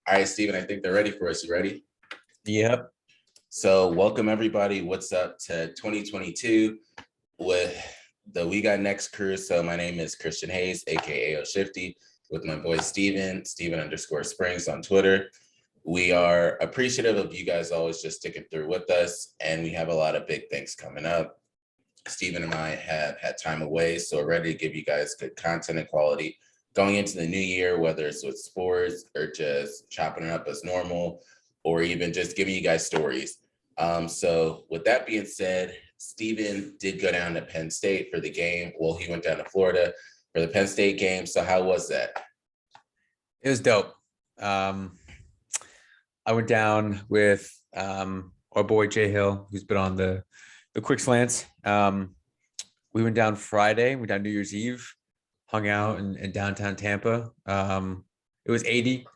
All right, Steven, I think they're ready for us. You ready? Yep. So welcome everybody. What's up to 2022 with the We Got Next crew. So my name is Christian Hayes, aka O Shifty, with my boy Steven _Springs on Twitter. We are appreciative of you guys always just sticking through with us, and we have a lot of big things coming up. Steven and I have had time away, so we're ready to give you guys good content and quality going into the new year, whether it's with sports or just chopping it up as normal, or even just giving you guys stories. So with that being said, Steven did go down to Penn State for the game. Well, he went down to Florida for the Penn State game. So how was that? It was dope. I went down with our boy Jay Hill, who's been on the Quick Slants. We went down Friday. We down New Year's Eve, hung out in downtown Tampa. It was 80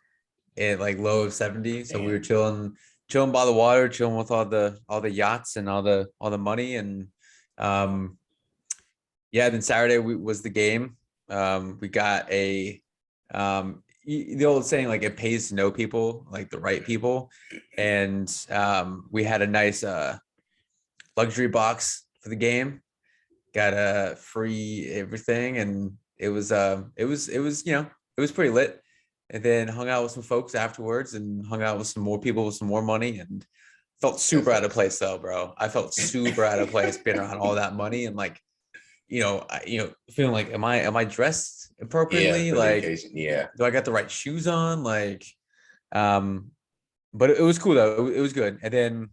and like low of 70. So we were chilling by the water, chilling with all the yachts and all the money. And then Saturday was the game. We got the old saying, like, it pays to know people, like the right people. And we had a nice luxury box for the game, got a free everything. And it was pretty lit. And then hung out with some folks afterwards and hung out with some more people with some more money, and felt super out of place though, bro. I felt super out of place being around all that money and feeling like, am I dressed appropriately? Like, do I got the right shoes on? Like, but it was cool though. It was good. And then,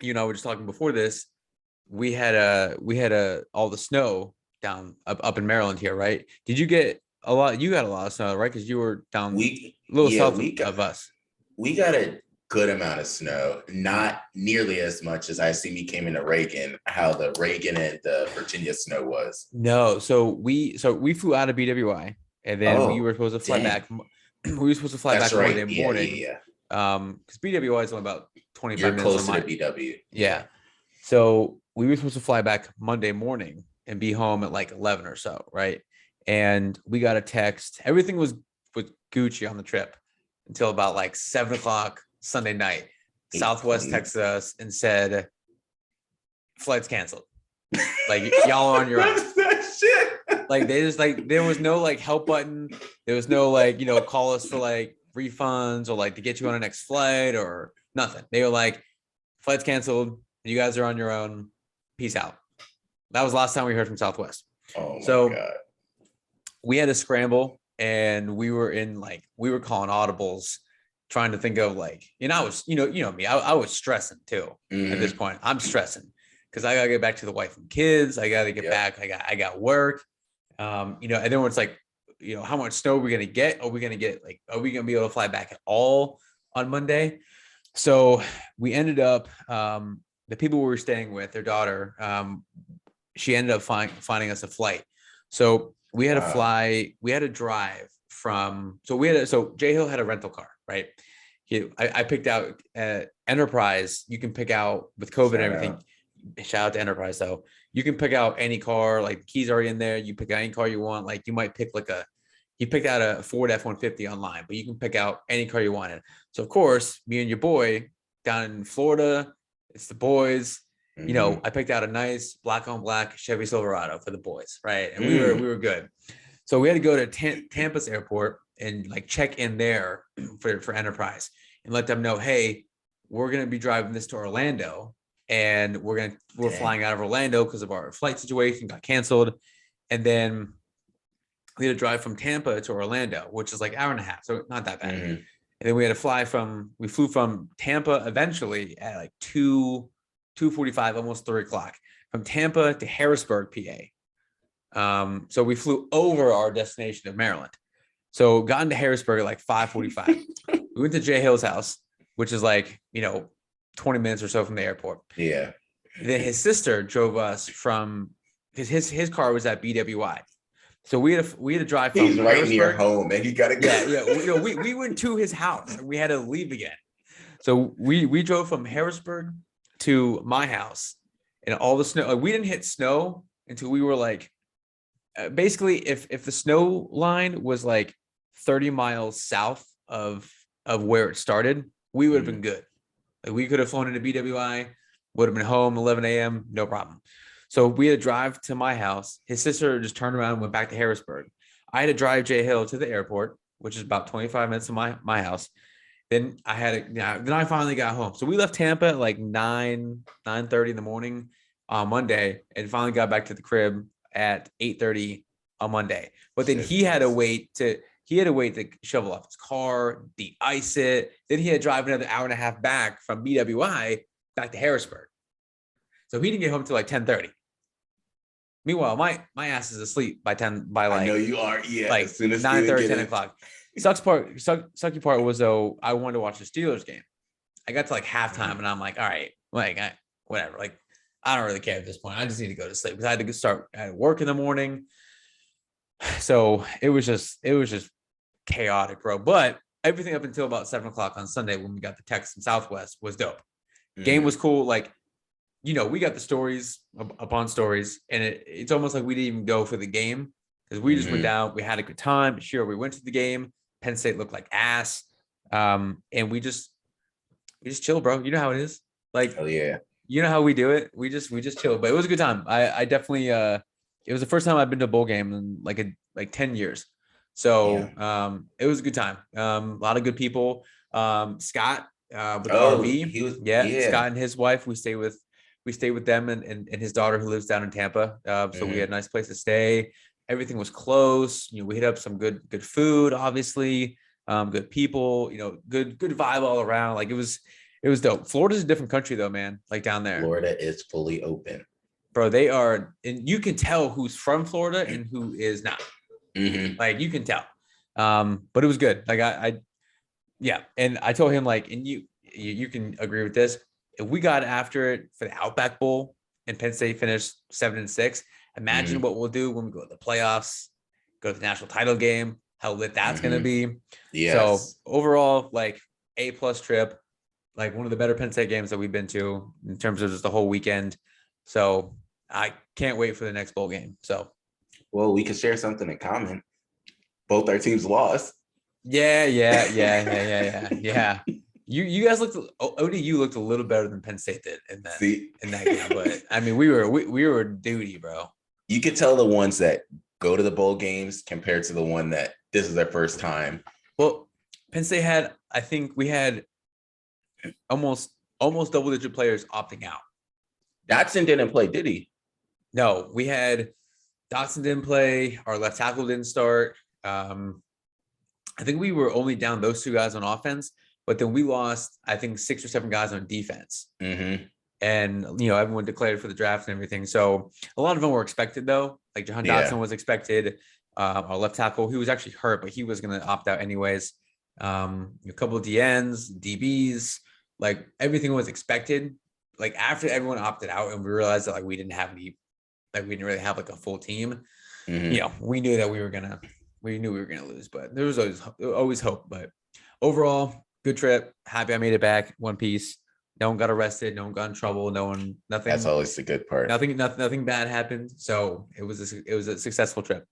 we were just talking before this. We had all the snow down up in Maryland here, right? Did you get a lot? You got a lot of snow, right? Because you were down south of us. We got a good amount of snow, not nearly as much as I see me came into Reagan, how the Reagan and the Virginia snow was. No, so we flew out of BWI, and then we were supposed to fly back. We were supposed to fly back Monday morning. Yeah. Because BWI is only about 25 You're minutes. Closer to BW. Yeah. So we were supposed to fly back Monday morning and be home at like 11 or so, right? And we got a text. Everything was Gucci on the trip until about like 7:00 Sunday night. Southwest texted us and said, flight's canceled. Like, y'all are on your own. Like, they just, like, there was no like help button. There was no like, call us for like refunds or like to get you on a next flight or nothing. They were like, flight's canceled. You guys are on your own. Peace out. That was the last time we heard from Southwest. Oh my God. We had to scramble, and we were calling audibles, trying to think of like, I was, me, I was stressing too. At this point. I'm stressing because I gotta get back to the wife and kids. I gotta get back. I got work. And then it's like, how much snow are we gonna get? Are we gonna be able to fly back at all on Monday? So we ended up, the people we were staying with, their daughter, she ended up finding us a flight. So we had to fly. We had to drive from. So Jay Hill had a rental car, right? I picked out Enterprise. You can pick out with COVID and everything. Shout out to Enterprise though. You can pick out any car. Like, the keys are in there. You pick out any car you want. Like, you might pick he picked out a Ford F-150 online, but you can pick out any car you wanted. So of course, me and your boy down in Florida, it's the boys. I picked out a nice black on black Chevy Silverado for the boys, right? And we were good. So we had to go to Tampa's airport and like check in there for Enterprise and let them know, hey, we're gonna be driving this to Orlando, and we're flying out of Orlando because of our flight situation got canceled, and then we had to drive from Tampa to Orlando, which is like an hour and a half, so not that bad. And then we flew from Tampa eventually at like 2:45, almost 3:00, from Tampa to Harrisburg, PA. So we flew over our destination of Maryland. So got into Harrisburg at like 5:45. We went to Jay Hill's house, which is like, 20 minutes or so from the airport. Yeah. Then his sister drove us because his car was at BWI. So we had to drive from. He's right near home, and he got to go. Yeah. We went to his house, and we had to leave again. So we drove from Harrisburg to my house, and all the snow. We didn't hit snow until we were like, basically, if the snow line was like 30 miles south of of where it started, we would have been good. Like we could have flown into BWI, would have been home 11 a.m. No problem. So we had to drive to my house. His sister just turned around and went back to Harrisburg. I had to drive Jay Hill to the airport, which is about 25 minutes from my house. Then I finally got home. So we left Tampa at like 9:30 in the morning on Monday, and finally got back to the crib at 8:30 on Monday. But then he had to wait to shovel off his car, de-ice it. Then he had to drive another hour and a half back from BWI back to Harrisburg. So he didn't get home till like 10:30. Meanwhile, my ass is asleep by like I know you are, yeah. Like as soon as 9:30, 10 o'clock. Sucky part was though I wanted to watch the Steelers game. I got to like halftime and I'm like, all right, like whatever. Like I don't really care at this point. I just need to go to sleep because I had to work in the morning. So it was just chaotic, bro. But everything up until about 7 o'clock on Sunday when we got the text from Southwest was dope. Game was cool. Like, we got the stories upon stories, and it's almost like we didn't even go for the game because we just went down. We had a good time. Sure, we went to the game. Penn State looked like ass, and we just chill, bro. You know how it is. Like, oh yeah, you know how we do it. We just chill. But it was a good time. I definitely. It was the first time I've been to a bowl game in like 10 years. So it was a good time. A lot of good people. Scott with the RV. He was, Scott and his wife. We stayed with them and his daughter who lives down in Tampa. So we had a nice place to stay. Everything was close. We hit up some good food, obviously. Good people. Good vibe all around. Like it was dope. Florida's a different country though, man. Like down there. Florida is fully open. Bro, they are, and you can tell who's from Florida and who is not. Like you can tell. But it was good. Like and I told him like, and you can agree with this. If we got after it for the Outback Bowl and Penn State finished 7-6, imagine what we'll do when we go to the playoffs, go to the national title game, how lit that's going to be. Yes. So overall, like A+ trip, like one of the better Penn State games that we've been to in terms of just the whole weekend. So I can't wait for the next bowl game. So, well, we could share something in common. Both our teams lost. Yeah. You guys ODU looked a little better than Penn State did in that game. But I mean, we were duty, bro. You could tell the ones that go to the bowl games compared to the one that this is their first time. Well, Penn State I think we had almost double-digit players opting out. Dotson didn't play, did he? No, we had Dotson didn't play. Our left tackle didn't start. I think we were only down those two guys on offense, but then we lost, I think, 6 or 7 guys on defense. And, everyone declared for the draft and everything. So a lot of them were expected, though. Like Jahan Dotson was expected. Our left tackle, he was actually hurt, but he was going to opt out anyways. A couple of DNs, DBs, like everything was expected. Like after everyone opted out and we realized that like we didn't really have like a full team, we knew that we were gonna lose, but there was always hope. But overall, good trip. Happy I made it back one piece. No one got arrested. No one got in trouble. Nothing. That's always the good part. Nothing bad happened. So it was a successful trip.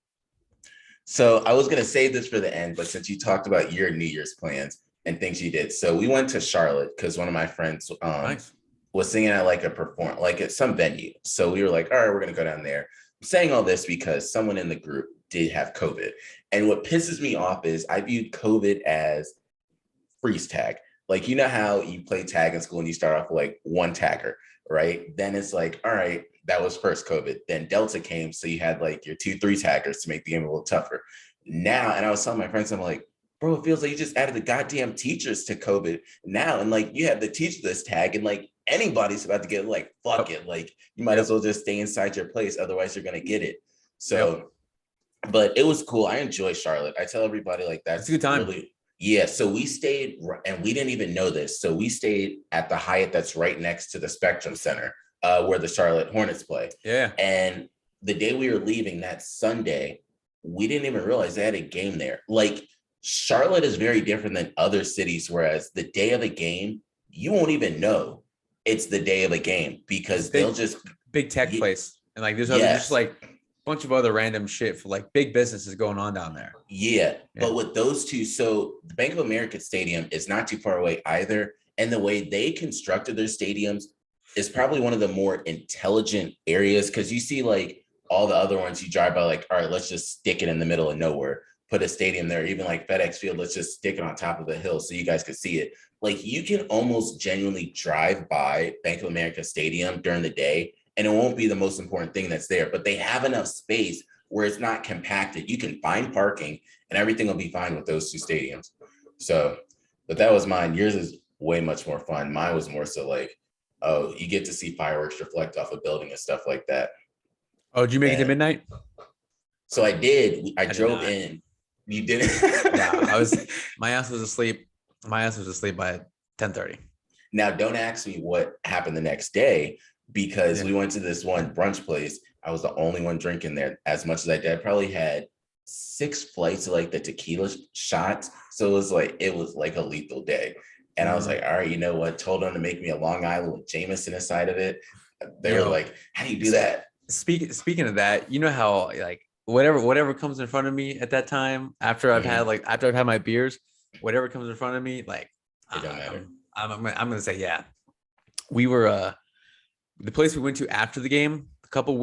So I was gonna save this for the end, but since you talked about your New Year's plans and things you did, so we went to Charlotte because one of my friends Nice. was singing at like at some venue. So we were like, all right, we're going to go down there. I'm saying all this because someone in the group did have COVID. And what pisses me off is I viewed COVID as freeze tag. Like, you know how you play tag in school and you start off with like one tagger, right? Then it's like, all right, that was first COVID. Then Delta came. So you had like your 2-3 taggers to make the game a little tougher. Now, and I was telling my friends, I'm like, bro, it feels like you just added the goddamn teachers to COVID now. And like, you have the teacher list tag and like, anybody's about to get like, fuck it. Like you might as well just stay inside your place. Otherwise you're going to get it. So, but it was cool. I enjoy Charlotte. I tell everybody like that's a good time. Really, yeah. So we stayed and we didn't even know this. So we stayed at the Hyatt that's right next to the Spectrum Center where the Charlotte Hornets play. Yeah. And the day we were leaving that Sunday, we didn't even realize they had a game there. Like Charlotte is very different than other cities. Whereas the day of a game, you won't even know it's the day of a game because they'll just big tech place. And like, there's just like bunch of other random shit for like big businesses going on down there. Yeah, but with those two, so the Bank of America Stadium is not too far away either. And the way they constructed their stadiums is probably one of the more intelligent areas, because you see like all the other ones you drive by, like, all right, let's just stick it in the middle of nowhere, put a stadium there. Even like FedEx Field, let's just stick it on top of a hill so you guys could see it. Like, you can almost genuinely drive by Bank of America Stadium during the day, and it won't be the most important thing that's there, but they have enough space where it's not compacted. You can find parking and everything will be fine with those two stadiums. So, but that was mine. Yours is way much more fun. Mine was more so like, oh, you get to see fireworks reflect off a building and stuff like that. Oh, did you make it to midnight? So I did. I drove in. You didn't? Yeah, my ass was asleep. My ass was asleep by 10:30. Now, don't ask me what happened the next day, because we went to this one brunch place. I was the only one drinking there as much as I did. I probably had 6 flights of like the tequila shots. So it was like a lethal day. And I was like, all right, you know what? Told them to make me a Long Island with Jameson inside of it. They were like, how do you do that? Speaking of that, you know how like whatever comes in front of me at that time, after I've had my beers, whatever comes in front of me, like it don't matter. I'm gonna say, yeah. We were the place we went to after the game, the couple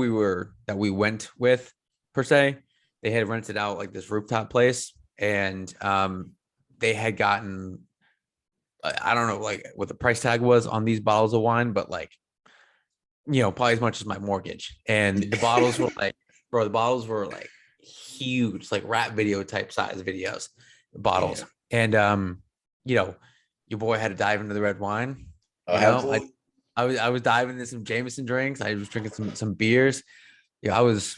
that we went with per se, they had rented out like this rooftop place, and they had gotten, I don't know like what the price tag was on these bottles of wine, but like, you know, probably as much as my mortgage. And the bottles were like, bro, the bottles were like huge, like rap video type size bottles. Yeah. And you know, your boy had to dive into the red wine. I was diving into some Jameson drinks. I was drinking some beers. Yeah, I was,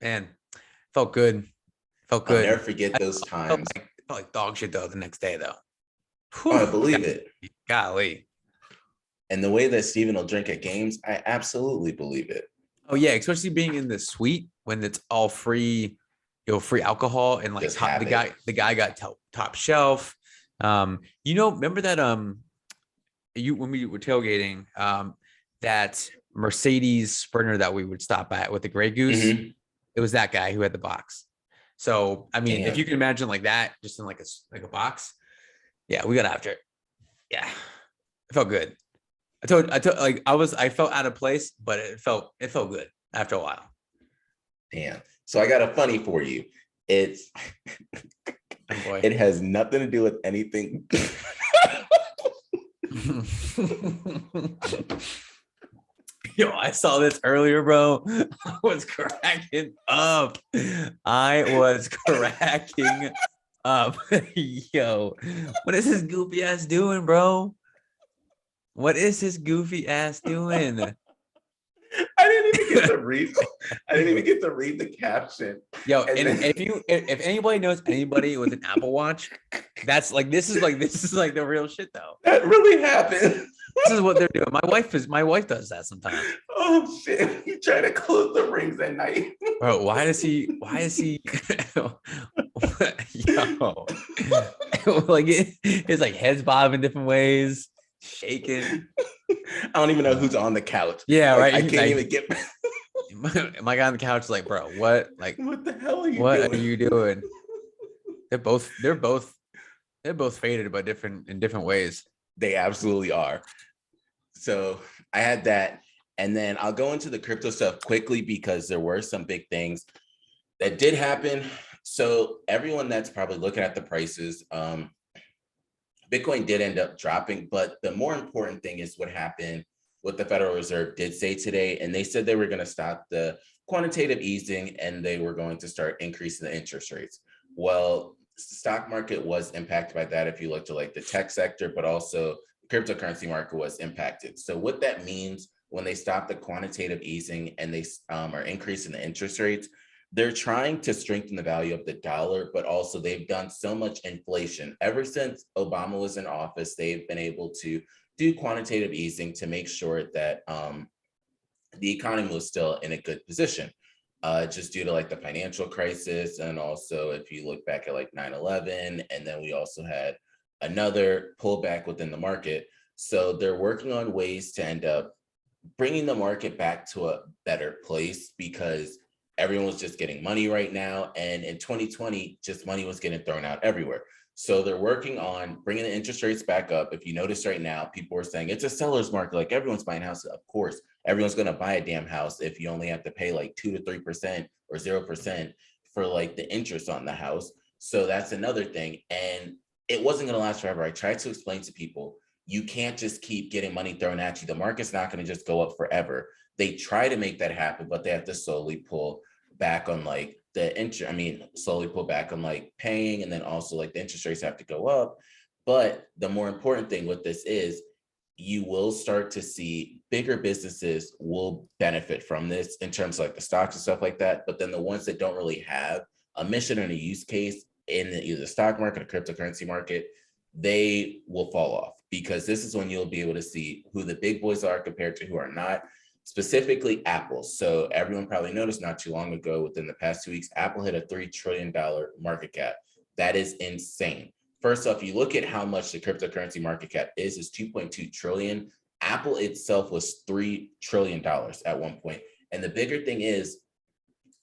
man, felt good. Felt good. I'll never forget those times. Felt like dog shit though the next day though. Oh, I believe it. Golly. And the way that Steven will drink at games, I absolutely believe it. Oh yeah, especially being in the suite when it's all free, you know, free alcohol, and like the guy got top shelf. You know, remember that when we were tailgating, that Mercedes Sprinter that we would stop at with the Grey Goose, it was that guy who had the box. So I mean, if you can imagine like that, just in like a box, yeah, we got after it. Yeah, it felt good. I told like I felt out of place, but it felt good after a while. Damn. So I got a funny for you. It's it has nothing to do with anything. Yo, I saw this earlier, bro. I was cracking up. Yo, what is this goofy ass doing, bro? What is this goofy ass doing? I didn't even get to read the caption. Yo, and if anybody knows anybody with an Apple Watch, that's like this is like the real shit though. That really happened. This is what they're doing. My wife does that sometimes. Oh shit! You try to close the rings at night, bro. Why is he? Yo, like it's like heads bobbing different ways, shaking. I don't even know who's on the couch. Yeah, like, right. I can't even get. My guy on the couch is like, bro, what? Like, what the hell are you? What are you doing? They're both faded, but in different ways. They absolutely are. So I had that, and then I'll go into the crypto stuff quickly because there were some big things that did happen. So everyone that's probably looking at the prices, Bitcoin did end up dropping, but the more important thing is what happened, what the Federal Reserve did say today. And they said they were going to stop the quantitative easing and they were going to start increasing the interest rates. Well, the stock market was impacted by that if you look to like the tech sector, but also the cryptocurrency market was impacted. So what that means when they stop the quantitative easing and they are increasing the interest rates, they're trying to strengthen the value of the dollar, but also they've done so much inflation. Ever since Obama was in office, they've been able to do quantitative easing to make sure that the economy was still in a good position, just due to like the financial crisis. And also if you look back at like 9/11, and then we also had another pullback within the market. So they're working on ways to end up bringing the market back to a better place, because everyone was just getting money right now. And in 2020, just money was getting thrown out everywhere. So they're working on bringing the interest rates back up. If you notice right now, people are saying it's a seller's market. Like everyone's buying houses. Of course, everyone's going to buy a damn house if you only have to pay like 2 to 3% or 0% for like the interest on the house. So that's another thing. And it wasn't going to last forever. I tried to explain to people, you can't just keep getting money thrown at you. The market's not going to just go up forever. They try to make that happen, but they have to slowly pull back on like slowly pull back on like paying, and then also like the interest rates have to go up. But the more important thing with this is you will start to see bigger businesses will benefit from this in terms of like the stocks and stuff like that. But then the ones that don't really have a mission and a use case in either the stock market or cryptocurrency market, they will fall off, because this is when you'll be able to see who the big boys are compared to who are not. Specifically Apple. So everyone probably noticed not too long ago, within the past 2 weeks, Apple hit a $3 trillion market cap. That is insane. First off, you look at how much the cryptocurrency market cap is 2.2 trillion. Apple itself was $3 trillion at one point. And the bigger thing is,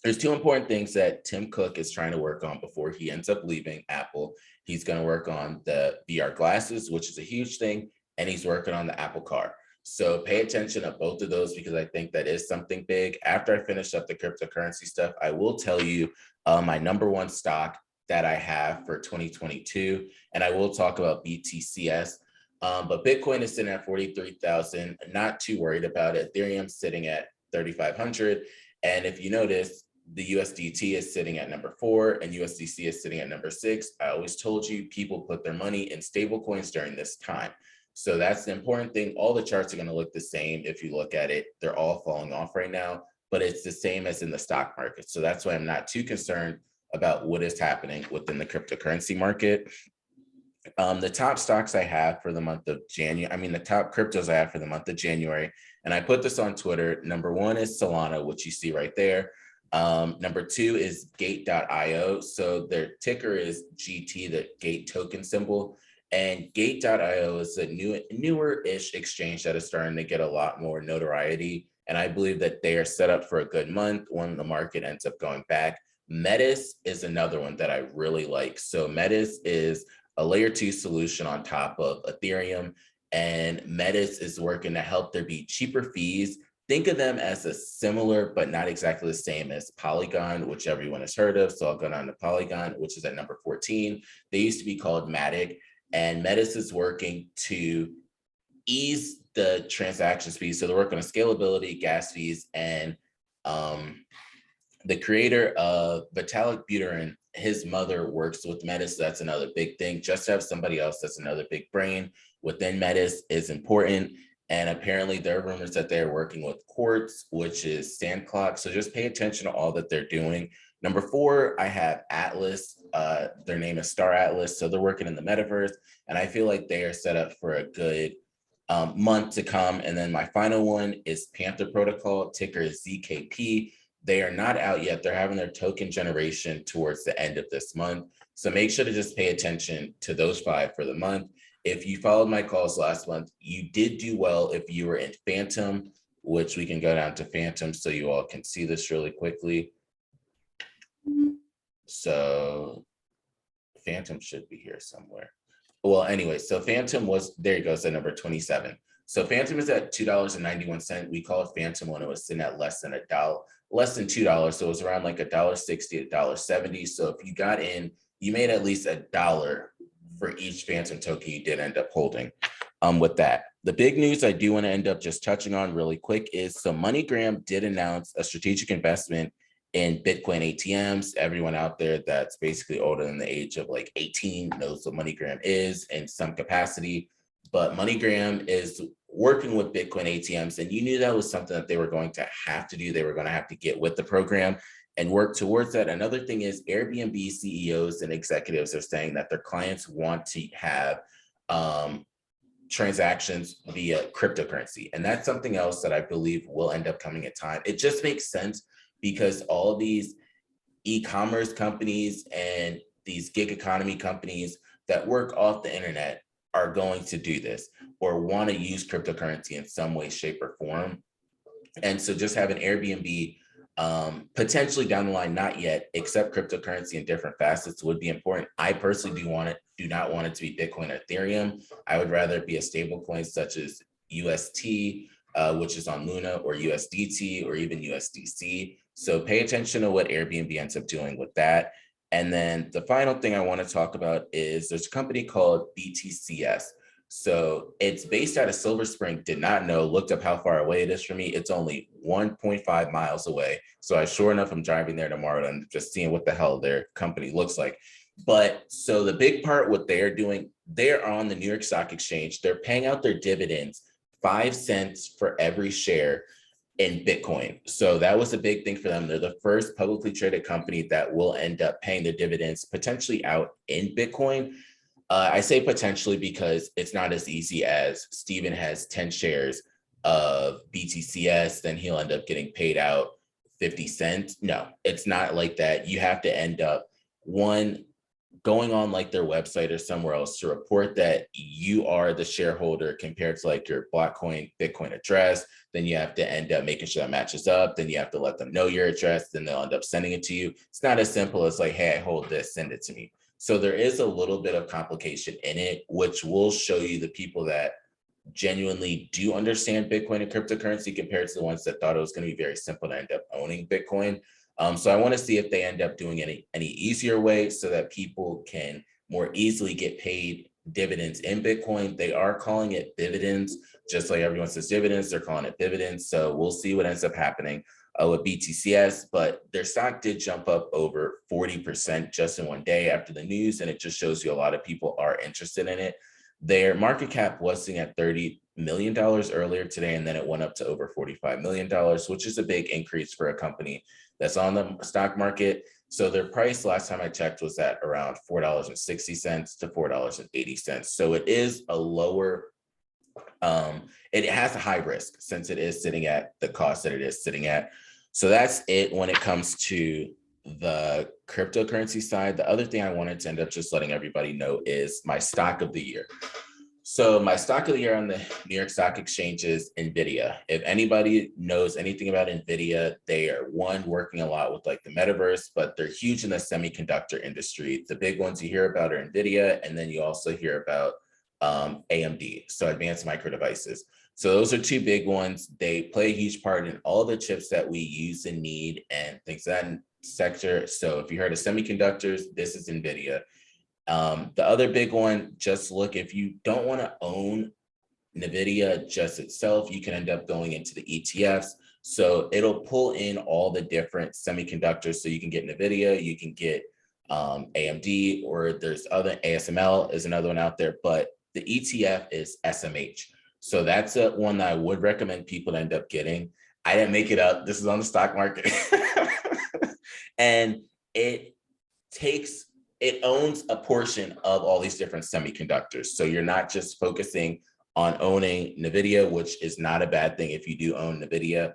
there's two important things that Tim Cook is trying to work on before he ends up leaving Apple. He's going to work on the VR glasses, which is a huge thing, and he's working on the Apple Car. So pay attention to both of those, because I think that is something big. After I finish up the cryptocurrency stuff, I will tell you my number one stock that I have for 2022, and I will talk about BTCS. But Bitcoin is sitting at 43,000. Not too worried about it. Ethereum sitting at 3,500. And if you notice, the USDT is sitting at number 4 and USDC is sitting at number 6. I always told you people put their money in stable coins during this time. So that's the important thing. All the charts are going to look the same. If you look at it, they're all falling off right now, but it's the same as in the stock market. So that's why I'm not too concerned about what is happening within the cryptocurrency market. The top stocks I have for the month of January, the top cryptos I have for the month of January, and I put this on Twitter. Number 1 is Solana, which you see right there. Number 2 is Gate.io. So their ticker is GT, the Gate token symbol. And Gate.io is a newer-ish exchange that is starting to get a lot more notoriety. And I believe that they are set up for a good month when the market ends up going back. Metis is another one that I really like. So Metis is a layer 2 solution on top of Ethereum. And Metis is working to help there be cheaper fees. Think of them as a similar, but not exactly the same as Polygon, which everyone has heard of. So I'll go down to Polygon, which is at number 14. They used to be called Matic. And Metis is working to ease the transaction fees. So they're working on scalability, gas fees, and the creator of Vitalik Buterin, his mother works with Metis. So that's another big thing. Just to have somebody else that's another big brain within Metis is important. And apparently there are rumors that they're working with Quartz, which is Sandclock. So just pay attention to all that they're doing. Number 4, I have Atlas. Their name is Star Atlas. So they're working in the metaverse. And I feel like they are set up for a good month to come. And then my final one is Panther Protocol. Ticker is ZKP. They are not out yet. They're having their token generation towards the end of this month. So make sure to just pay attention to those 5 for the month. If you followed my calls last month, you did do well if you were in Phantom, which we can go down to Phantom so you all can see this really quickly. So Phantom should be here somewhere. Well, anyway, so Phantom was, there you go, so number 27. So Phantom is at $2.91. We call it Phantom when it was sitting at less than $2. So it was around like $1.60, $1.70. So if you got in, you made at least $1 for each Phantom token you did end up holding. With that, the big news I do want to end up just touching on really quick is, so MoneyGram did announce a strategic investment in Bitcoin ATMs. Everyone out there that's basically older than the age of like 18 knows what MoneyGram is in some capacity. But MoneyGram is working with Bitcoin ATMs, and you knew that was something that they were going to have to do. They were going to have to get with the program and work towards that. Another thing is Airbnb CEOs and executives are saying that their clients want to have transactions via cryptocurrency. And that's something else that I believe will end up coming in time. It just makes sense because all these e-commerce companies and these gig economy companies that work off the internet are going to do this or want to use cryptocurrency in some way, shape, or form. And so just having Airbnb Potentially down the line, not yet, except cryptocurrency in different facets would be important. I personally do not want it to be Bitcoin or Ethereum. I would rather it be a stable coin such as UST, which is on Luna, or USDT, or even USDC. So pay attention to what Airbnb ends up doing with that. And then the final thing I want to talk about is there's a company called BTCS. So it's based out of Silver Spring. Did not know, looked up how far away it is from me. It's only 1.5 miles away. So sure enough, I'm driving there tomorrow and just seeing what the hell their company looks like. But so the big part, what they're doing, they're on the New York Stock Exchange. They're paying out their dividends, 5 cents for every share in Bitcoin. So that was a big thing for them. They're the first publicly traded company that will end up paying their dividends potentially out in Bitcoin. I say potentially because it's not as easy as Steven has 10 shares of BTCS, then he'll end up getting paid out 50 cents. No, it's not like that. You have to end up going on like their website or somewhere else to report that you are the shareholder compared to like your Blockcoin Bitcoin address. Then you have to end up making sure that matches up. Then you have to let them know your address. Then they'll end up sending it to you. It's not as simple as like, hey, I hold this, send it to me. So there is a little bit of complication in it, which will show you the people that genuinely do understand Bitcoin and cryptocurrency compared to the ones that thought it was going to be very simple to end up owning Bitcoin. So I want to see if they end up doing any easier way so that people can more easily get paid dividends in Bitcoin. They are calling it dividends, just like everyone says dividends, they're calling it dividends. So we'll see what ends up happening with BTCS, but their stock did jump up over 40% just in one day after the news. And it just shows you a lot of people are interested in it. Their market cap was sitting at $30 million earlier today, and then it went up to over $45 million, which is a big increase for a company that's on the stock market. So their price last time I checked was at around $4.60 to $4.80. So it is a lower, it has a high risk since it is sitting at the cost that it is sitting at. So that's it when it comes to the cryptocurrency side. The other thing I wanted to end up just letting everybody know is my stock of the year. So my stock of the year on the New York Stock Exchange is Nvidia. If anybody knows anything about Nvidia, they are working a lot with like the metaverse, but they're huge in the semiconductor industry. The big ones you hear about are Nvidia, and then you also hear about AMD, so advanced micro devices. So those are two big ones. They play a huge part in all the chips that we use and need and things that sector. So if you heard of semiconductors, this is Nvidia. The other big one, just look, if you don't want to own Nvidia just itself, you can end up going into the ETFs. So it'll pull in all the different semiconductors. So you can get Nvidia, you can get AMD, or there's other, ASML is another one out there, but the ETF is SMH. So that's one that I would recommend people to end up getting. I didn't make it up. This is on the stock market. And it owns a portion of all these different semiconductors. So you're not just focusing on owning Nvidia, which is not a bad thing if you do own Nvidia.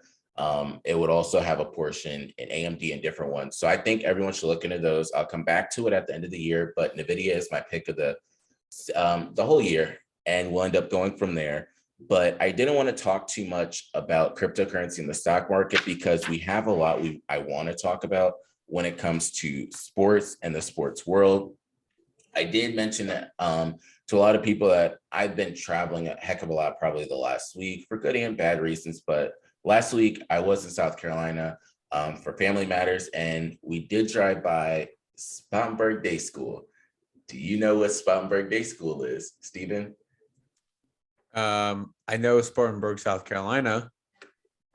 It would also have a portion in AMD and different ones. So I think everyone should look into those. I'll come back to it at the end of the year, but Nvidia is my pick of the whole year, and we'll end up going from there. But I didn't want to talk too much about cryptocurrency in the stock market because we have a lot I want to talk about when it comes to sports and the sports world. I did mention that to a lot of people that I've been traveling a heck of a lot probably the last week for good and bad reasons. But last week I was in South Carolina for family matters, and we did drive by Spartanburg Day School. Do you know what Spartanburg Day School is, Stephen? I know Spartanburg, South Carolina.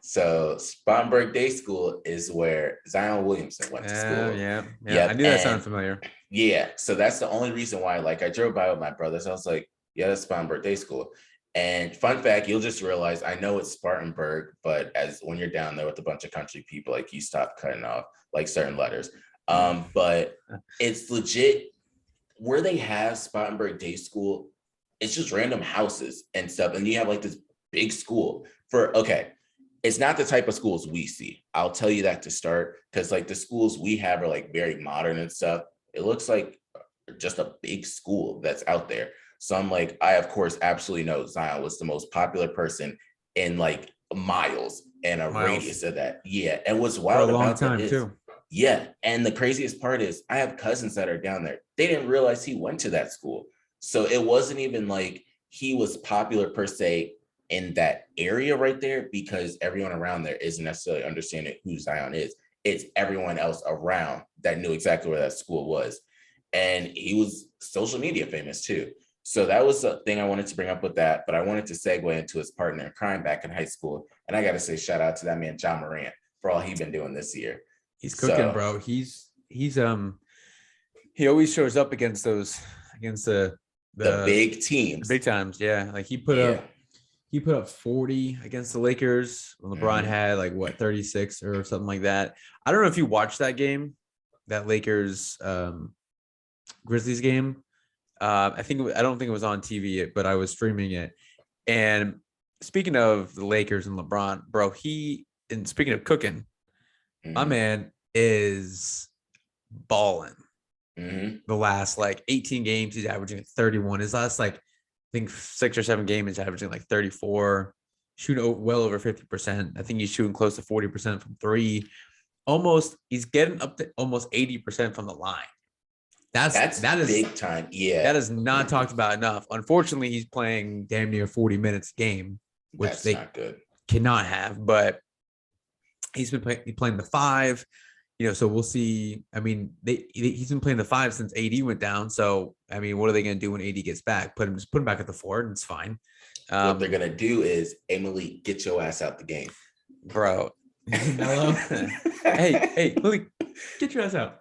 So Spartanburg Day School is where Zion Williamson went to school. Yeah. Yep. I knew that sounded familiar. Yeah, so that's the only reason why. Like, I drove by with my brothers. I was like, yeah, that's Spartanburg Day School. And fun fact, you'll just realize, I know it's Spartanburg, but as when you're down there with a bunch of country people, like, you stop cutting off like certain letters. But it's legit where they have Spartanburg Day School. It's just random houses and stuff, and you have like this big school it's not the type of schools we see. I'll tell you that to start, because like the schools we have are like very modern and stuff. It looks like just a big school that's out there. So I'm like, I of course absolutely know Zion was the most popular person in like miles and a Miles. radius of that. Yeah. And what's For a wild long about that time is, too. yeah. And the craziest part is I have cousins that are down there. They didn't realize he went to that school. So it wasn't even like he was popular per se in that area right there, because everyone around there isn't necessarily understanding who Zion is. It's everyone else around that knew exactly where that school was. And he was social media famous too. So that was a thing I wanted to bring up with that, but I wanted to segue into his partner in crime back in high school. And I got to say, shout out to that man, John Morant, for all he's been doing this year. He's cooking, bro. He's he always shows up against the big teams, the big times. Yeah. Like he put up 40 against the Lakers when LeBron had like 36 or something like that. I don't know if you watched that game, that Lakers Grizzlies game. I don't think it was on TV yet, but I was streaming it. And speaking of the Lakers and LeBron, bro, and speaking of cooking, my man is balling. The last 18 games, he's averaging 31. His last I think 6 or 7 games, he's averaging 34, shooting well over 50%. I think he's shooting close to 40% from three. He's getting up to almost 80% from the line. That is big time. Yeah. That is not talked about enough. Unfortunately, he's playing damn near 40 minutes a game, which that's they not good. Cannot have, but he's been playing the 5, so we'll see. I mean, he's been playing the 5 since AD went down. So, I mean, what are they going to do when AD gets back? Put him back at the 4, and it's fine. What they're going to do is, Malik, get your ass out the game. Bro. hey, Malik, get your ass out.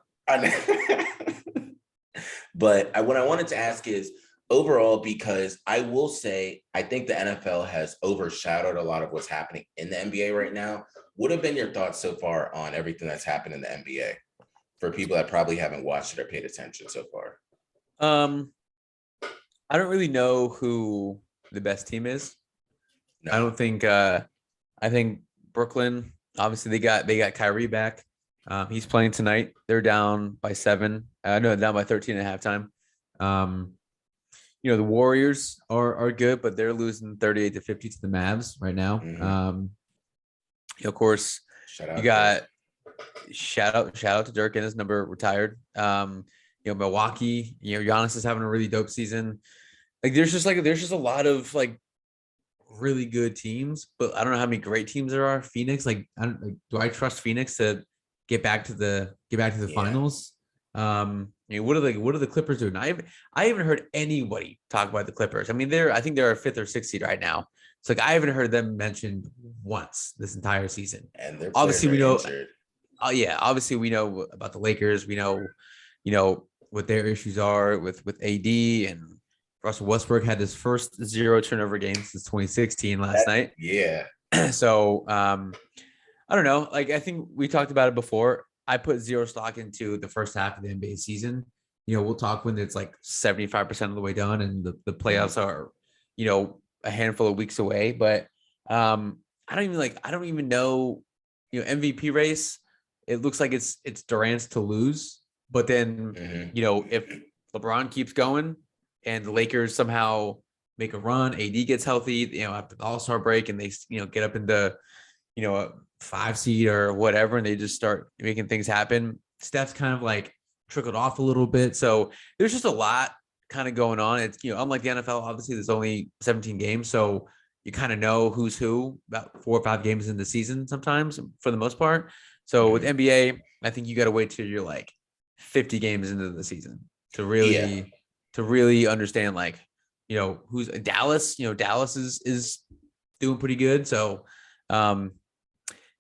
But what I wanted to ask is, overall, because I will say, I think the NFL has overshadowed a lot of what's happening in the NBA right now. What have been your thoughts so far on everything that's happened in the NBA for people that probably haven't watched it or paid attention so far? I don't really know who the best team is. No. I don't think. I think Brooklyn. Obviously, they got Kyrie back. He's playing tonight. They're down by 7. No, down by 13 at halftime. The Warriors are good, but they're losing 38-50 to the Mavs right now. Of course, you got shout out to Dirk and his number retired. Milwaukee, Giannis is having a really dope season. There's just a lot of really good teams, but I don't know how many great teams there are. Phoenix, do I trust Phoenix to get back to the finals? What are the Clippers doing? I haven't heard anybody talk about the Clippers. I mean, I think they're a 5th or 6th seed right now. It's I haven't heard them mentioned once this entire season. And they're obviously we know. Injured. Obviously we know about the Lakers. We know, what their issues are with AD, and Russell Westbrook had his first 0 turnover game since 2016 last night. Yeah. So I don't know. I think we talked about it before. I put 0 stock into the first half of the NBA season. We'll talk when it's 75% of the way done and the playoffs are, a handful of weeks away. But I don't even know, MVP race. It looks like it's Durant's to lose. But then, if LeBron keeps going and the Lakers somehow make a run, AD gets healthy, after the All-Star break, and they, get up into, a 5 seed or whatever, and they just start making things happen. Steph's kind of trickled off a little bit. So there's just a lot kind of going on. It's, unlike the NFL, obviously there's only 17 games. So you kind of know who's who about 4 or 5 games in the season sometimes for the most part. So with NBA, I think you got to wait till you're 50 games into the season to really understand who's Dallas. Dallas is doing pretty good. So I'm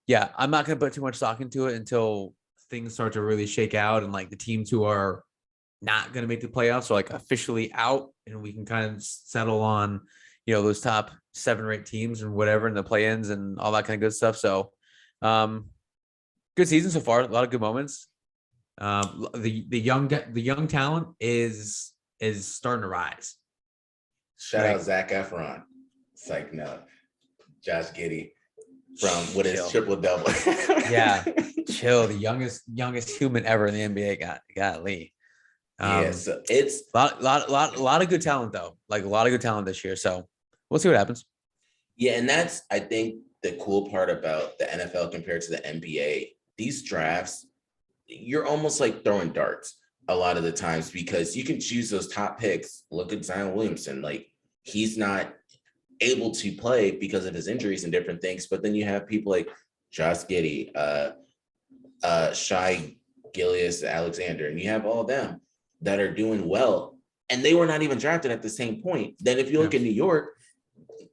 not going to put too much stock into it until things start to really shake out and the teams who are not going to make the playoffs are officially out, and we can kind of settle on those top 7 or 8 teams and whatever in the play-ins and all that kind of good stuff. So good season so far, a lot of good moments. The young talent is starting to rise. Shout out Zach Efron. It's no, Josh Giddey from what is triple-double. Yeah, chill. The youngest human ever in the NBA got Lee. So it's a lot of good talent though. A lot of good talent this year. So we'll see what happens. Yeah, and I think the cool part about the NFL compared to the NBA, these drafts, you're almost like throwing darts a lot of the times because you can choose those top picks. Look at Zion Williamson. Like, he's not able to play because of his injuries and different things. But then you have people like Josh Giddey, Shai Gilgeous-Alexander, and you have all of them that are doing well. And they were not even drafted at the same point. Then if you look at New York,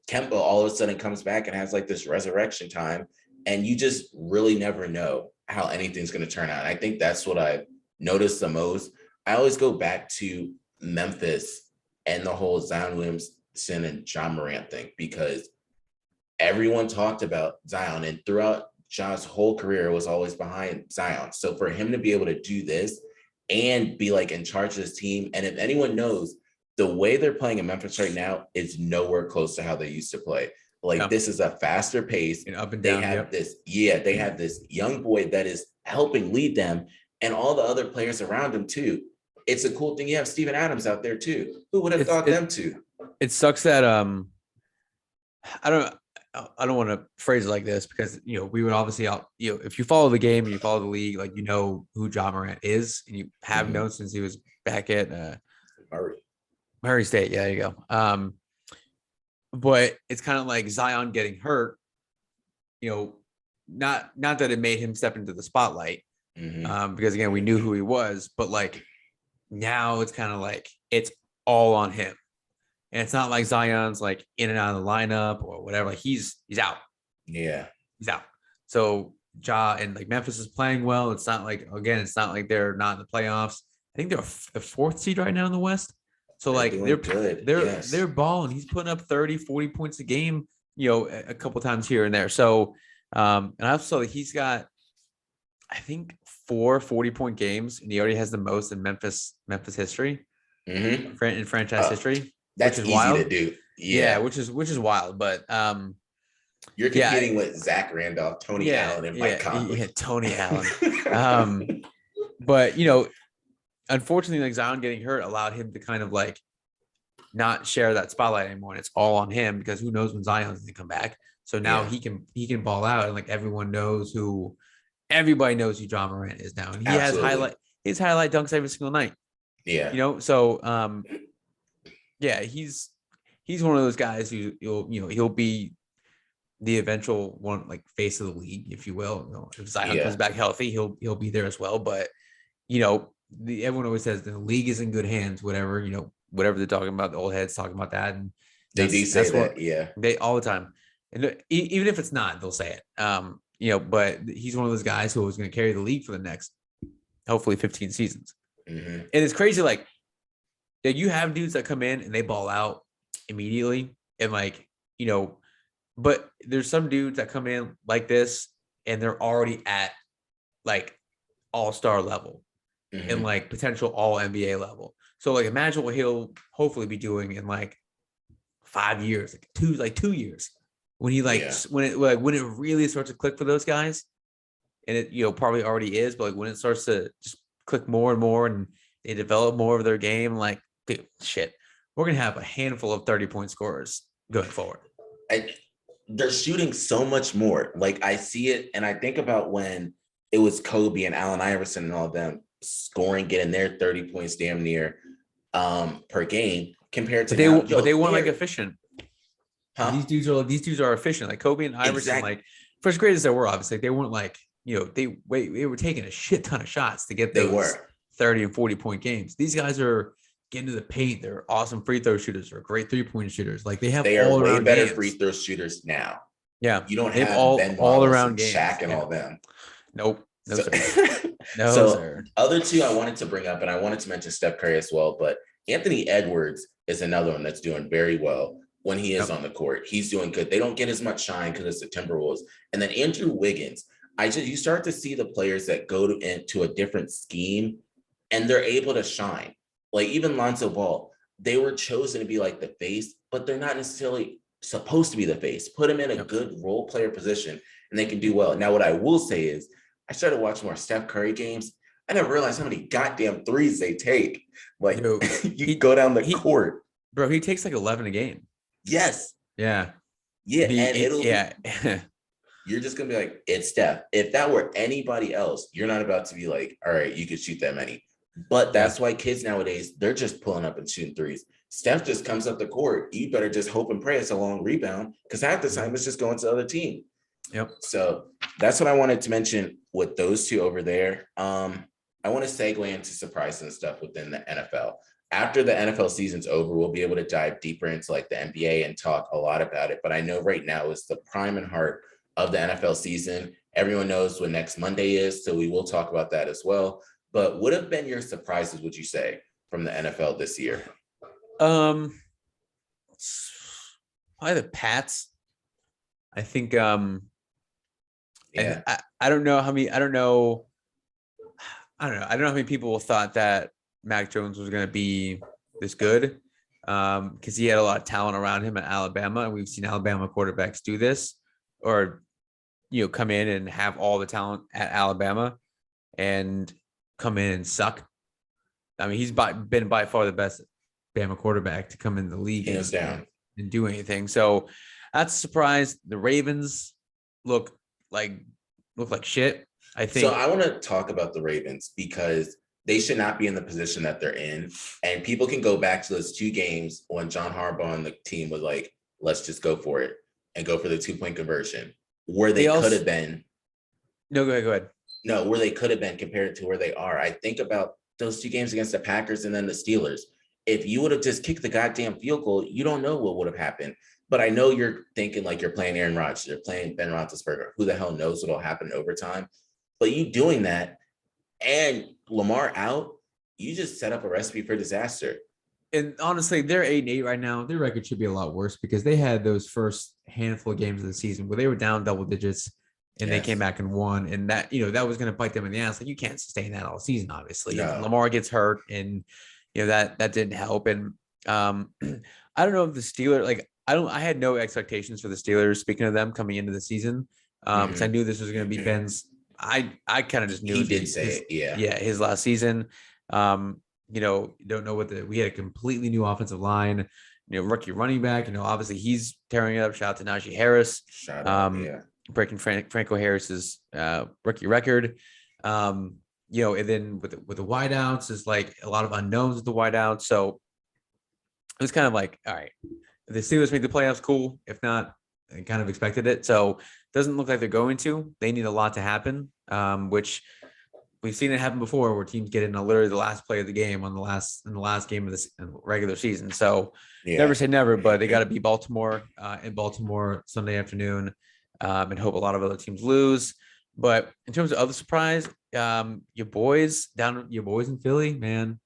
Kemba all of a sudden comes back and has like this resurrection time. And you just really never know how anything's going to turn out. I think that's what I noticed the most. I always go back to Memphis and the whole Zion Williamson and John Morant thing, because everyone talked about Zion, and throughout John's whole career was always behind Zion. So for him to be able to do this and be like in charge of this team, and if anyone knows, the way they're playing in Memphis right now is nowhere close to how they used to play. Like, this is a faster pace. And up and down. They have they have this young boy that is helping lead them, and all the other players around him too. It's a cool thing. You have Steven Adams out there too. Who would have thought them too? It sucks that I don't want to phrase it like this, because we would obviously if you follow the game and you follow the league, like, who John Morant is, and you have known since he was back at Murray State. Yeah, there you go. But it's kind of like Zion getting hurt, not that it made him step into the spotlight, because again, we knew who he was, but like now it's kind of like it's all on him. And it's not like Zion's like in and out of the lineup or whatever. Like, he's out. Yeah. He's out. So Ja and like Memphis is playing well. It's not like they're not in the playoffs. I think they're the fourth seed right now in the West. So like they're good. They're balling. He's putting up 30, 40 points a game, a couple times here and there. So and I also saw that he's got, I think, 4 40-point games, and he already has the most in Memphis history, in franchise history. That's easy wild to do. Yeah, which is wild. But you're competing with Zach Randolph, Tony Allen, and Mike Conley. Yeah, Tony Allen. But unfortunately, like, Zion getting hurt allowed him to kind of like not share that spotlight anymore, and it's all on him, because who knows when Zion's going to come back. So now he can ball out, and like everybody knows who John Morant is now, and he has highlight dunks every single night. Yeah, so he's one of those guys who he'll be the eventual one, like, face of the league, if you will. If Zion comes back healthy, he'll be there as well. But everyone always says the league is in good hands. Whatever they're talking about, the old heads talking about that, and they do say that. They all the time, and even if it's not, they'll say it. But he's one of those guys who is going to carry the league for the next, hopefully, 15 seasons. And it's crazy, like, you have dudes that come in and they ball out immediately, and like, but there's some dudes that come in like this and they're already at like all-star level and like potential all NBA level. So like, imagine what he'll hopefully be doing in like 5 years, like 2 years, when he when it really starts to click for those guys. And it probably already is, but like when it starts to just click more and more and they develop more of their game, like, dude, we're gonna have a handful of 30-point scorers going forward. They're shooting so much more. Like, I see it, and I think about when it was Kobe and Allen Iverson and all of them scoring, getting their 30 points damn near per game, compared to but they weren't like efficient. These dudes are efficient. Like Kobe and Iverson, like, for as great as they were, obviously, they weren't like, they were taking a shit ton of shots to get those 30 and 40-point games. These guys are getting to the paint. They're awesome free throw shooters. They're great 3-point shooters. Like, they are way better free throw shooters now. Yeah, you don't have all around games, Shaq and all them. Nope. No, so, sir. No, so sir. Other two I wanted to bring up, and I wanted to mention Steph Curry as well, but Anthony Edwards is another one that's doing very well when he is on the court. He's doing good. They don't get as much shine because it's the Timberwolves. And then Andrew Wiggins, you start to see the players that go into a different scheme and they're able to shine. Like, even Lonzo Ball, they were chosen to be like the face, but they're not necessarily supposed to be the face. Put them in a good role player position and they can do well. Now, what I will say is, I started watching more Steph Curry games. I never realized how many goddamn threes they take. Like, you go down the court. Bro, he takes like 11 a game. Yes. Yeah. Yeah. you're just going to be like, it's Steph. If that were anybody else, you're not about to be like, all right, you could shoot that many. But that's why kids nowadays, they're just pulling up and shooting threes. Steph just comes up the court. You better just hope and pray it's a long rebound, because half the time it's just going to the other team. Yep. So that's what I wanted to mention with those two over there. I want to segue into surprises and stuff within the NFL. After the NFL season's over, we'll be able to dive deeper into like the NBA and talk a lot about it. But I know right now is the prime and heart of the NFL season. Everyone knows what next Monday is, so we will talk about that as well. But what have been your surprises, would you say, from the NFL this year? Probably the Pats. I think I don't know how many I don't know how many people thought that Mac Jones was going to be this good, because he had a lot of talent around him at Alabama, and we've seen Alabama quarterbacks do this, or come in and have all the talent at Alabama and come in and suck. I mean, he's been by far the best Bama quarterback to come in the league and do anything. So that's a surprise. The Ravens look like shit, I think. So I want to talk about the Ravens because they should not be in the position that they're in. And people can go back to those two games when John Harbaugh and the team was like, let's just go for it and go for the 2-point conversion, where they could have been. No, go ahead. No, where they could have been compared to where they are. I think about those two games against the Packers and then the Steelers. If you would have just kicked the goddamn field goal, you don't know what would have happened. But I know you're thinking like you're playing Aaron Rodgers, you're playing Ben Roethlisberger. Who the hell knows what'll happen in overtime? But you doing that and Lamar out, you just set up a recipe for disaster. And honestly, they're 8-8 right now. Their record should be a lot worse because they had those first handful of games of the season where they were down double digits and they came back and won. And that, that was going to bite them in the ass. Like, you can't sustain that all season, obviously. No. Lamar gets hurt, and that didn't help. And I don't know if the Steelers, I had no expectations for the Steelers, speaking of them coming into the season. Because I knew this was going to be Ben's. I kind of just knew he did say it. Yeah, his last season. Don't know we had a completely new offensive line, rookie running back. Obviously he's tearing it up. Shout out to Najee Harris. Breaking Franco Harris's rookie record. And then with the wideouts, is like a lot of unknowns with the wideouts. So it was kind of like, all right, if the Steelers make the playoffs, cool. If not, I kind of expected it. So it doesn't look like they're going to. They need a lot to happen, which we've seen it happen before, where teams get in literally the last play of the game in the last game of this regular season. So never say never, but they got to beat Baltimore in Baltimore Sunday afternoon, and hope a lot of other teams lose. But in terms of other surprise, your boys in Philly, man,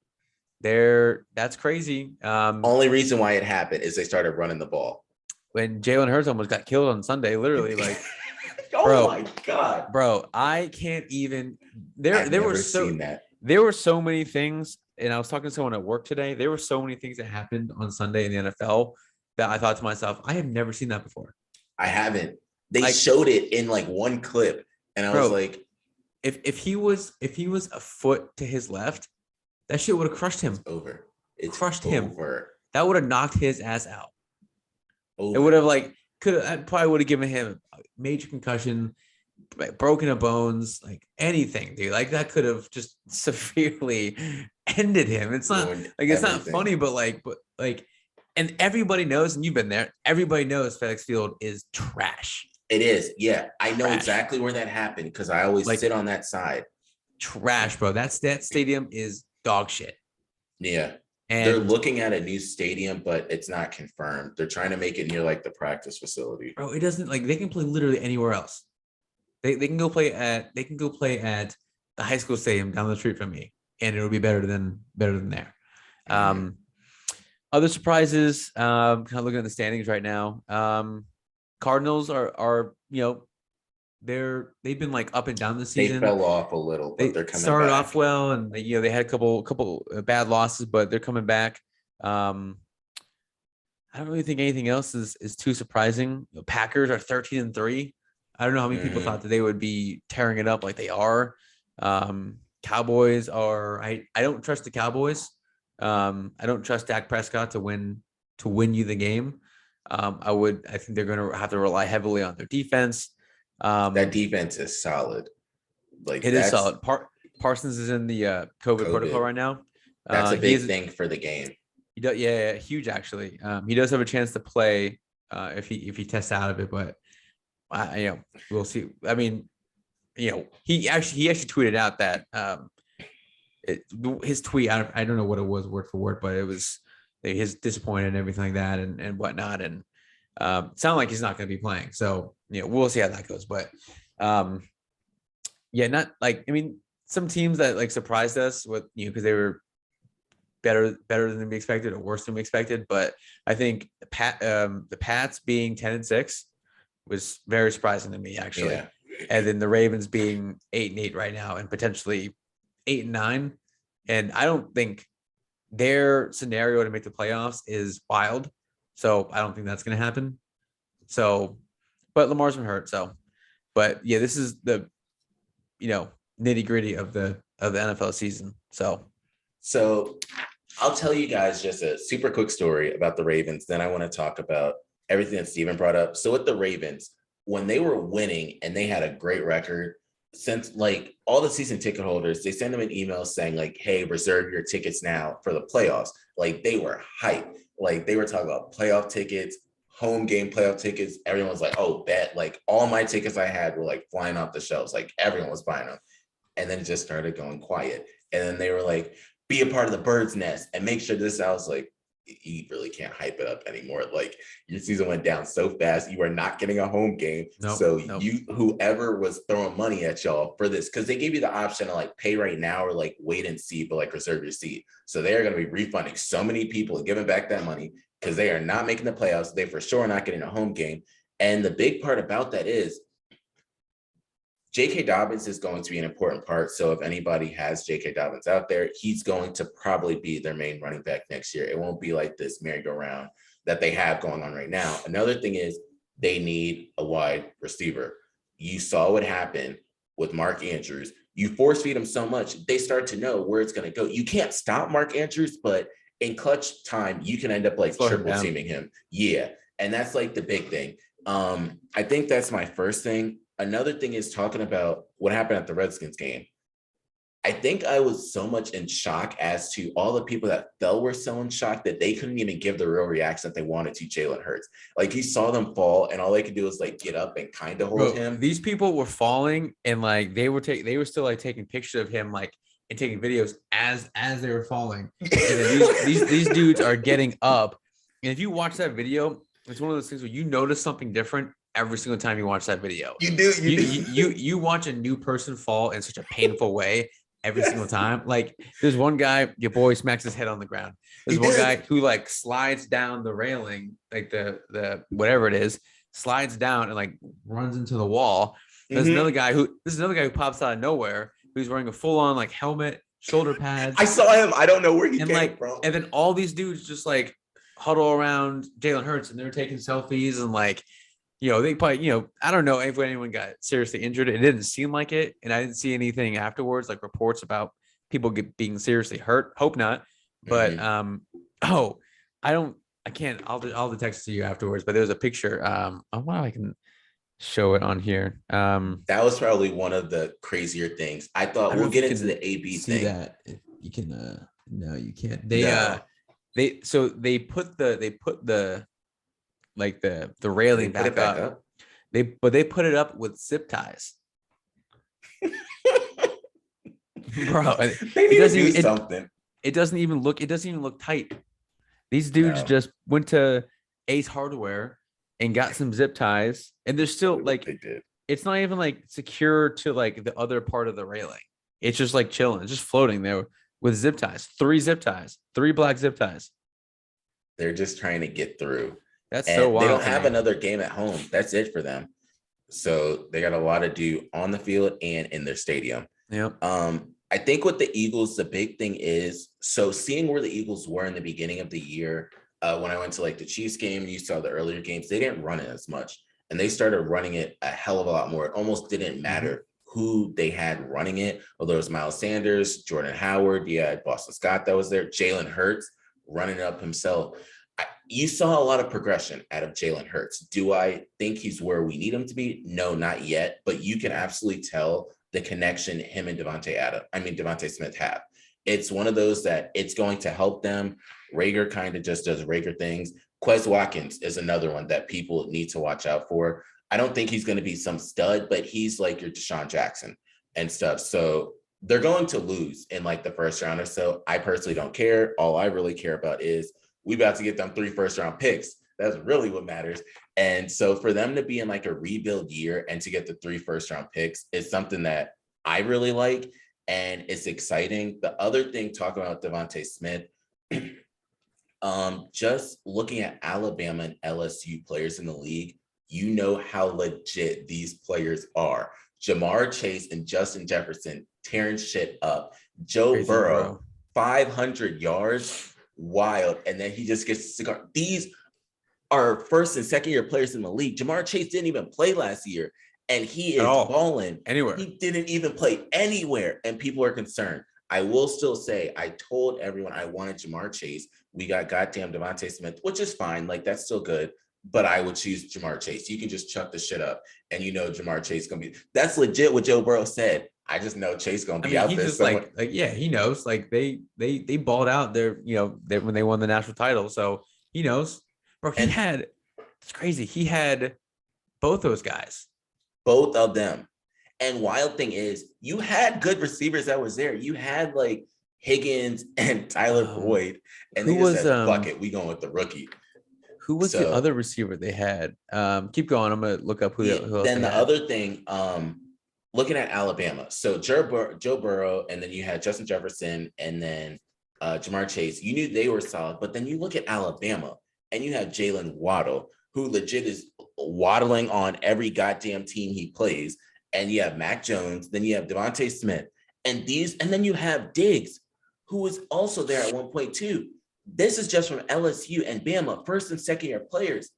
that's crazy. Only reason why it happened is they started running the ball. When Jalen Hurts almost got killed on Sunday, literally, like, oh my God, bro, I can't even. There were so many things, and I was talking to someone at work today. There were so many things that happened on Sunday in the NFL that I thought to myself, I have never seen that before. I haven't. They showed it in like one clip, and I was like, if he was a foot to his left, that shit would have crushed him. It's over. It's crushed over. Him. That would have knocked his ass out. Over. It would have probably would have given him a major concussion, broken a bones, like anything, dude. Like, that could have just severely ended him. It's not it's not funny, but and everybody knows, and you've been there, everybody knows FedEx Field is trash. It is. Yeah. I know exactly where that happened because I always sit on that side. Trash, bro. That stadium is dog shit. Yeah. And they're looking at a new stadium, but it's not confirmed. They're trying to make it near like the practice facility. Bro, it doesn't, like, they can play literally anywhere else. They can go play at the high school stadium down the street from me, and it'll be better than there. Other surprises, kind of looking at the standings right now. Cardinals are they've been like up and down this season. They fell off a little, but they're coming started back. off well, and they had a couple bad losses, but they're coming back. I don't really think anything else is too surprising. Packers are 13-3. I don't know how many people thought that they would be tearing it up like they are. Cowboys are. I don't trust the Cowboys. I don't trust Dak Prescott to win you the game. I think they're going to have to rely heavily on their defense. That defense is solid. Like It is that's solid. Parsons is in the COVID protocol right now. That's a He big is thing for the game. he does, yeah, huge actually. He does have a chance to play if he tests out of it, but we'll see. I mean, he actually tweeted out that his tweet. I don't know what it was word for word, but it was his disappointed and everything like that and whatnot. And sound like he's not going to be playing. So we'll see how that goes. But not like some teams that like surprised us with because they were better than we expected or worse than we expected. But I think the Pats being 10-6 was very surprising to me actually. Yeah. And then the Ravens being 8-8 right now and potentially 8-9. And I don't think their scenario to make the playoffs is wild. So I don't think that's going to happen. So, but Lamar's been hurt. So, but yeah, this is the, nitty gritty of the NFL season. So I'll tell you guys just a super quick story about the Ravens. Then I want to talk about everything that Steven brought up. So with the Ravens, when they were winning and they had a great record, since like all the season ticket holders, they send them an email saying like, hey, reserve your tickets now for the playoffs. Like they were hyped. Like they were talking about playoff tickets, home game playoff tickets. Everyone was like, oh, bet. Like all my tickets I had were like flying off the shelves. Like everyone was buying them. And then it just started going quiet. And then they were like, be a part of the bird's nest and make sure this. I was like, you really can't hype it up anymore. Like your season went down so fast. You are not getting a home game. Nope. Whoever was throwing money at y'all for this, because they gave you the option to like pay right now or like wait and see, but like reserve your seat. So they're going to be refunding so many people and giving back that money because they are not making the playoffs. They for sure are not getting a home game. And the big part about that is J.K. Dobbins is going to be an important part. So if anybody has J.K. Dobbins out there, he's going to probably be their main running back next year. It won't be like this merry-go-round that they have going on right now. Another thing is they need a wide receiver. You saw what happened with Mark Andrews. You force feed him so much, they start to know where it's going to go. You can't stop Mark Andrews, but in clutch time, you can end up like triple teaming him. Yeah. And that's like the big thing. I think that's my first thing. Another thing is talking about what happened at the Redskins game. I think I was so much in shock as to all the people that fell were so in shock that they couldn't even give the real reaction that they wanted to Jalen Hurts. Like you saw them fall and all they could do was like get up and kind of hold him. These people were falling and like they were still like taking pictures of him like and taking videos as they were falling. And these dudes are getting up. And if you watch that video, it's one of those things where you notice something different every single time you watch that video. You watch a new person fall in such a painful way every single time. Like there's one guy, your boy smacks his head on the ground. There's one guy who like slides down the railing, like the whatever it is, slides down and like runs into the wall. There's another guy who pops out of nowhere who's wearing a full on like helmet, shoulder pads. I saw him. I don't know where he came from. And then all these dudes just like huddle around Jalen Hurts and they're taking selfies and like, they probably, I don't know if anyone got seriously injured. It didn't seem like it. And I didn't see anything afterwards, like reports about people being seriously hurt. Hope not. But, I'll text to you afterwards, but there's a picture. I wonder if I can show it on here. That was probably one of the crazier things. I thought we'll get into the AB thing. That you can, no, you can't. They put the like the railing back up. They put it up with zip ties. Bro, it doesn't even look tight. These dudes just went to Ace Hardware and got some zip ties, and they're still like they did. It's not even like secure to like the other part of the railing. It's just like chilling, it's just floating there with zip ties. 3 black zip ties. They're just trying to get through. That's so wild. They don't have another game at home. That's it for them. So they got a lot to do on the field and in their stadium. Yeah. I think with the Eagles, the big thing is, so seeing where the Eagles were in the beginning of the year, when I went to like the Chiefs game and you saw the earlier games, they didn't run it as much. And they started running it a hell of a lot more. It almost didn't matter who they had running it. Although it was Miles Sanders, Jordan Howard, Boston Scott that was there, Jalen Hurts running it up himself. You saw a lot of progression out of Jalen Hurts. Do I think he's where we need him to be? No, not yet. But you can absolutely tell the connection him and Devontae Smith have. It's one of those that it's going to help them. Rager kind of just does Rager things. Quez Watkins is another one that people need to watch out for. I don't think he's going to be some stud, but he's like your Deshaun Jackson and stuff. So they're going to lose in like the first round or so. I personally don't care. All I really care about is we about to get them 3 first-round picks. That's really what matters. And so for them to be in like a rebuild year and to get the 3 first-round picks is something that I really like, and it's exciting. The other thing, talking about Devontae Smith, just looking at Alabama and LSU players in the league, you know how legit these players are. Jamar Chase and Justin Jefferson tearing shit up. Joe Burrow, 500 yards. Wild. And then he just gets a cigar. These are first and second year players in the league. Jamar Chase didn't even play last year, and he is balling anywhere. He didn't even play anywhere, and people are concerned. I will still say, I told everyone I wanted Jamar Chase. We got goddamn Devontae Smith, which is fine. Like, that's still good. But I would choose Jamar Chase. You can just chuck the shit up, and you know Jamar Chase is gonna be. That's legit what Joe Burrow said. I just know Chase gonna be out he's there. Just like yeah, he knows. Like they balled out there, when they won the national title. So he knows. Bro, it's crazy. He had both those guys. Both of them. And wild thing is, you had good receivers that was there. You had like Higgins and Tyler Boyd, and they just said, "Fuck it, we going with the rookie." Who was the other receiver they had? Keep going. I'm gonna look up who else. Then the other thing, looking at Alabama, so Joe Burrow, and then you had Justin Jefferson, and then Jamar Chase. You knew they were solid, but then you look at Alabama, and you have Jalen Waddle, who legit is waddling on every goddamn team he plays, and you have Mac Jones, then you have Devontae Smith, and then you have Diggs, who was also there at one point too. This is just from LSU and Bama, first and second year players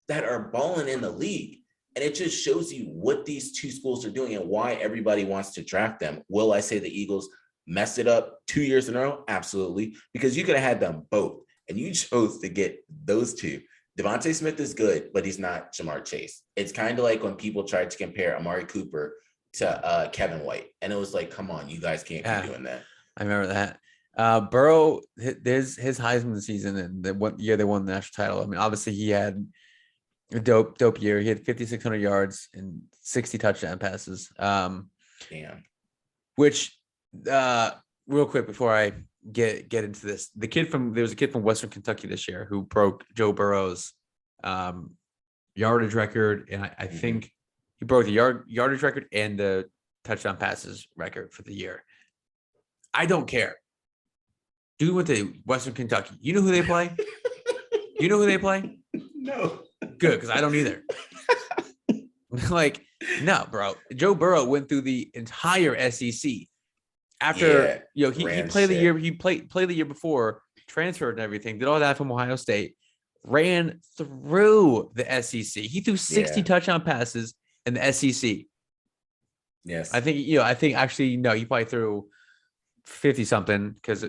that are balling in the league. And it just shows you what these two schools are doing and why everybody wants to draft them. Will I say the Eagles messed it up 2 years in a row? Absolutely. Because you could have had them both, and you chose to get those two. Devontae Smith is good, but he's not Jamar Chase. It's kind of like when people tried to compare Amari Cooper to Kevin White. And it was like, come on, you guys can't be doing that. I remember that. Burrow, his Heisman season and the one year they won the national title. I mean, obviously he had a dope year. He had 5,600 yards and 60 touchdown passes. Damn. Which, real quick before I get into this, there was a kid from Western Kentucky this year who broke Joe Burrow's yardage record, and I think he broke the yardage record and the touchdown passes record for the year. I don't care. Dude went to Western Kentucky. You know who they play? You know who they play? No. Good, because I don't either. Like, no, bro. Joe Burrow went through the entire SEC. After he played the year, he played the year before, transferred and everything, did all that from Ohio State, ran through the SEC. He threw 60 touchdown passes in the SEC. Yes. I think actually, no, he probably threw 50 something because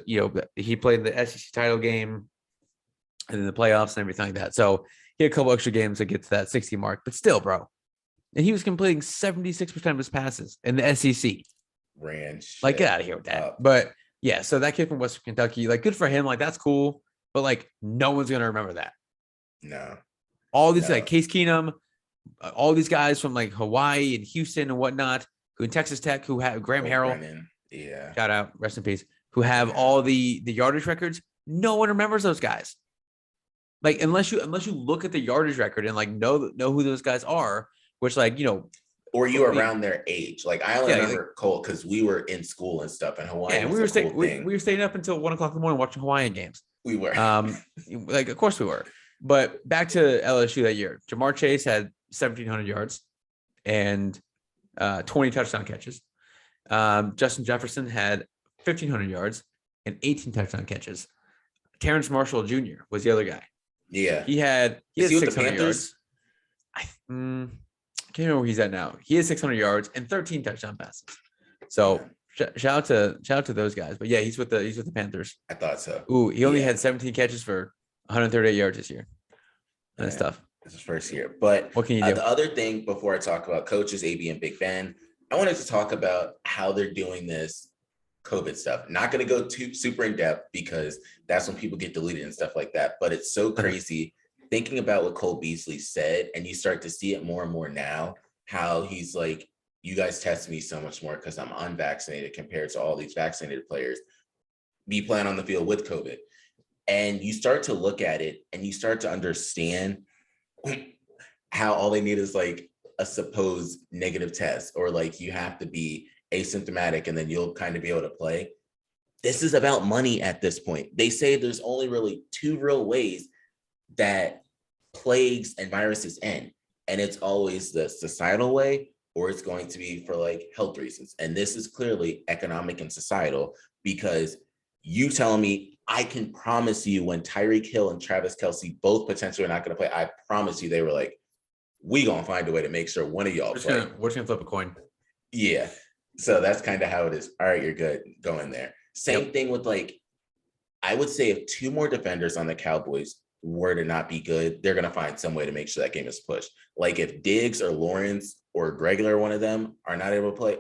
he played in the SEC title game and then the playoffs and everything like that. So he had a couple extra games to get to that 60 mark, but still, bro. And he was completing 76% of his passes in the SEC. Ran like, get out of here with that. But yeah, so that kid from Western Kentucky, like, good for him. Like, that's cool. But like, no one's gonna remember that. No. All these like Case Keenum, all these guys from like Hawaii and Houston and whatnot, who in Texas Tech, who have Graham Harrell. Brennan. Yeah. Shout out, rest in peace. Who have all the yardage records. No one remembers those guys. Like, unless you look at the yardage record and like know who those guys are, which like, or you are around their age. Like, I only remember Cole because we were in school and stuff in Hawaii. Yeah, we were staying up until 1 o'clock in the morning watching Hawaiian games. We were. Like, of course we were. But back to LSU that year, Jamar Chase had 1,700 yards and 20 touchdown catches. Justin Jefferson had 1,500 yards and 18 touchdown catches. Terrence Marshall Jr. was the other guy. Yeah, he had 600 yards. I can't remember where he's at now. He has 600 yards and 13 touchdown passes. So shout out to those guys. But yeah, he's with the Panthers. I thought so. Ooh, he only had 17 catches for 138 yards this year. That's Yeah, tough. it's his first year. But what can you do? The other thing before I talk about coaches, AB and Big Ben, I wanted to talk about how they're doing this COVID stuff. Not going to go too super in depth because that's when people get deleted and stuff like that. But it's so crazy thinking about what Cole Beasley said, and you start to see it more and more now, how he's like, you guys test me so much more because I'm unvaccinated compared to all these vaccinated players be playing on the field with COVID. And you start to look at it and you start to understand how all they need is like a supposed negative test, or like you have to be asymptomatic and then you'll kind of be able to play. This is about money at this point. They say there's only really two real ways that plagues and viruses end. And it's always the societal way, or it's going to be for like health reasons. And this is clearly economic and societal, because you telling me I can promise you when Tyreek Hill and Travis Kelce both potentially are not going to play, I promise you they were like, we gonna find a way to make sure one of y'all play. We're just gonna flip a coin. Yeah. So that's kind of how it is. All right, you're good. Go in there. Same thing with like, I would say if two more defenders on the Cowboys were to not be good, they're gonna find some way to make sure that game is pushed. Like if Diggs or Lawrence or Gregler, one of them, are not able to play,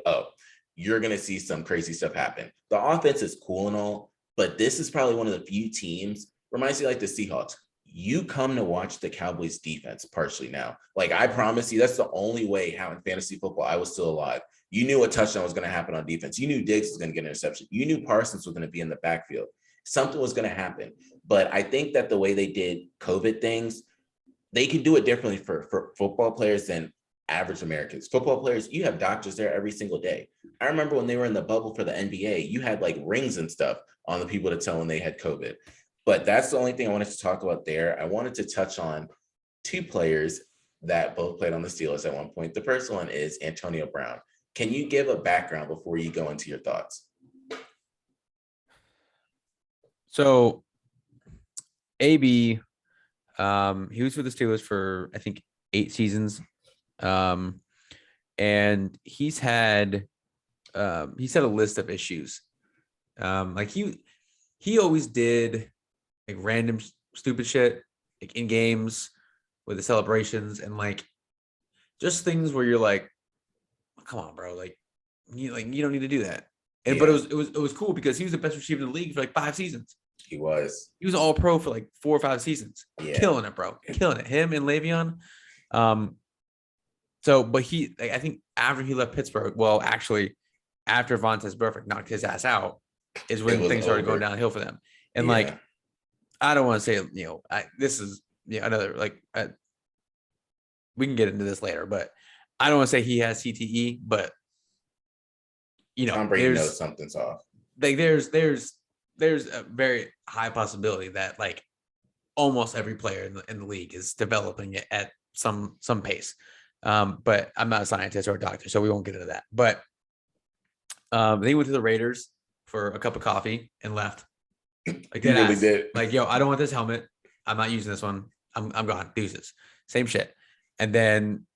you're gonna see some crazy stuff happen. The offense is cool and all, but this is probably one of the few teams, reminds me like the Seahawks. You come to watch the Cowboys defense partially now. Like I promise you, that's the only way how in fantasy football I was still alive. You knew a touchdown was going to happen on defense. You knew Diggs was going to get an interception. You knew Parsons was going to be in the backfield. Something was going to happen. But I think that the way they did COVID things, they can do it differently for football players than average Americans. Football players, you have doctors there every single day. I remember when they were in the bubble for the NBA, you had like rings and stuff on the people to tell when they had COVID. But that's the only thing I wanted to talk about there. I wanted to touch on two players that both played on the Steelers at one point. The first one is Antonio Brown. Can you give a background before you go into your thoughts? So, AB, he was with the Steelers for, I think, 8 seasons. And he's had a list of issues. Like he always did like random stupid shit like in games with the celebrations and like just things where you're like, oh, come on, bro, like you don't need to do that. And but it was cool because he was the best receiver in the league for like 5 seasons. He was all pro for like 4 or 5 seasons. Killing it, bro. Killing it. Him and Le'Veon. So but he like, I think after he left Pittsburgh, well, actually after Vontaze Burfict knocked his ass out is when things started going downhill for them. And like, I don't want to say, this is another, like, we can get into this later, but I don't want to say he has CTE, but Tom Brady knows something's off. Like there's a very high possibility that like almost every player in the league is developing it at some pace. But I'm not a scientist or a doctor, so we won't get into that. But they went to the Raiders for a cup of coffee and left. Like that really did. Like, yo, I don't want this helmet. I'm not using this one. I'm gone. Deuces. Same shit. And then